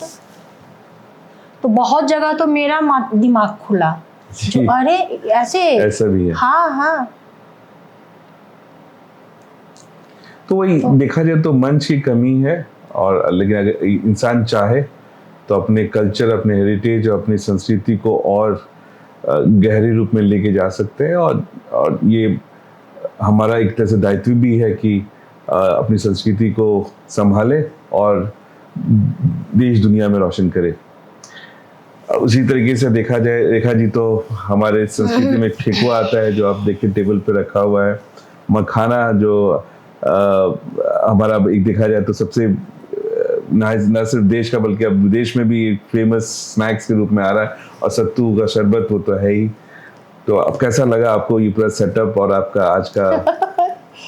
तो बहुत जगह तो मेरा दिमाग खुला जो अरे ऐसा भी है। हाँ हाँ। तो वही देखा जाए तो मंच की कमी है, और लेकिन अगर इंसान चाहे तो अपने कल्चर, अपने हेरिटेज और अपनी संस्कृति को और गहरे रूप में लेके जा सकते हैं। और ये हमारा एक तरह से दायित्व भी है कि अपनी संस्कृति को संभाले और देश दुनिया में रोशन करे। उसी तरीके से देखा जाए, रेखा जी, तो हमारे संस्कृति में ठेकुआ आता है जो आप देखिए टेबल पे रखा हुआ है। मखाना जो हमारा एक देखा जाए तो सबसे न सिर्फ देश का बल्कि अब विदेश में भी एक फेमस स्नैक्स के रूप में आ रहा है। और सत्तू का शरबत वो तो है ही। तो अब कैसा लगा आपको ये पूरा सेटअप और आपका आज का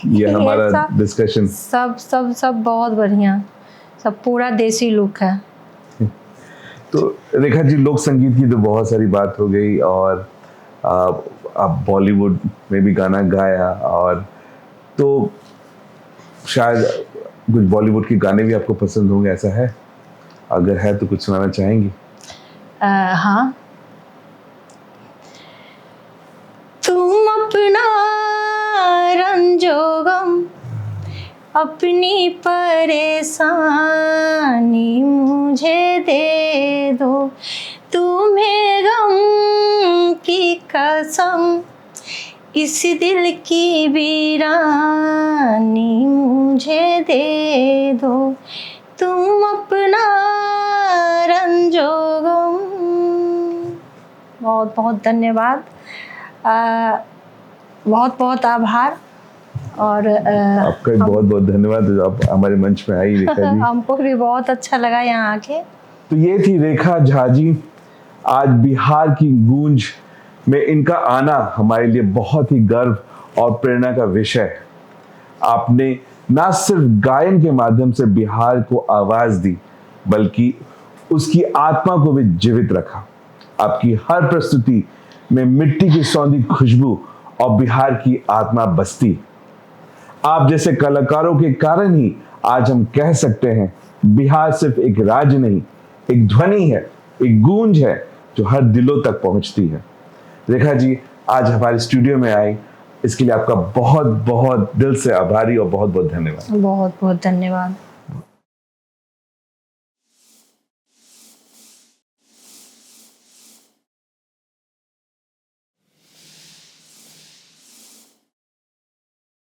ये हमारा डिस्कशन? सब बहुत बढ़िया, सब पूरा देसी लुक है। तो रेखा जी, लोक संगीत की तो बहुत सारी बात हो गई, और आप बॉलीवुड में भी गाना गाया, और तो शायद कुछ बॉलीवुड के गाने भी आपको पसंद होंगे, ऐसा है? अगर है तो कुछ सुनाना चाहेंगी? हाँ। तुम अपना रंजोगम, अपनी परेशानी मुझे दे दो, तुम्हें गम की कसम, इस दिल की वीरानी मुझे दे दो, तुम अपना रंजोगम। बहुत बहुत धन्यवाद, बहुत बहुत आभार। और आपका बहुत बहुत धन्यवाद जो आप हमारे मंच में आई, रेखा जी। हमको भी बहुत अच्छा लगा यहाँ आके। तो ये थी रेखा झा जी। आज बिहार की गूंज में इनका आना हमारे लिए बहुत ही गर्व और प्रेरणा का विषय है। आपने ना सिर्फ गायन के माध्यम से बिहार को आवाज दी, बल्कि उसकी आत्मा को भी जीवित रखा। आपकी हर प्रस्तुति में मिट्टी की सौंधी खुशबू और बिहार की आत्मा बसती। आप जैसे कलाकारों के कारण ही आज हम कह सकते हैं बिहार सिर्फ एक राज्य नहीं, एक ध्वनि है, एक गूंज है जो हर दिलों तक पहुंचती है। रेखा जी आज हमारे स्टूडियो में आई, इसके लिए आपका बहुत बहुत दिल से आभारी और बहुत बहुत धन्यवाद। बहुत बहुत धन्यवाद।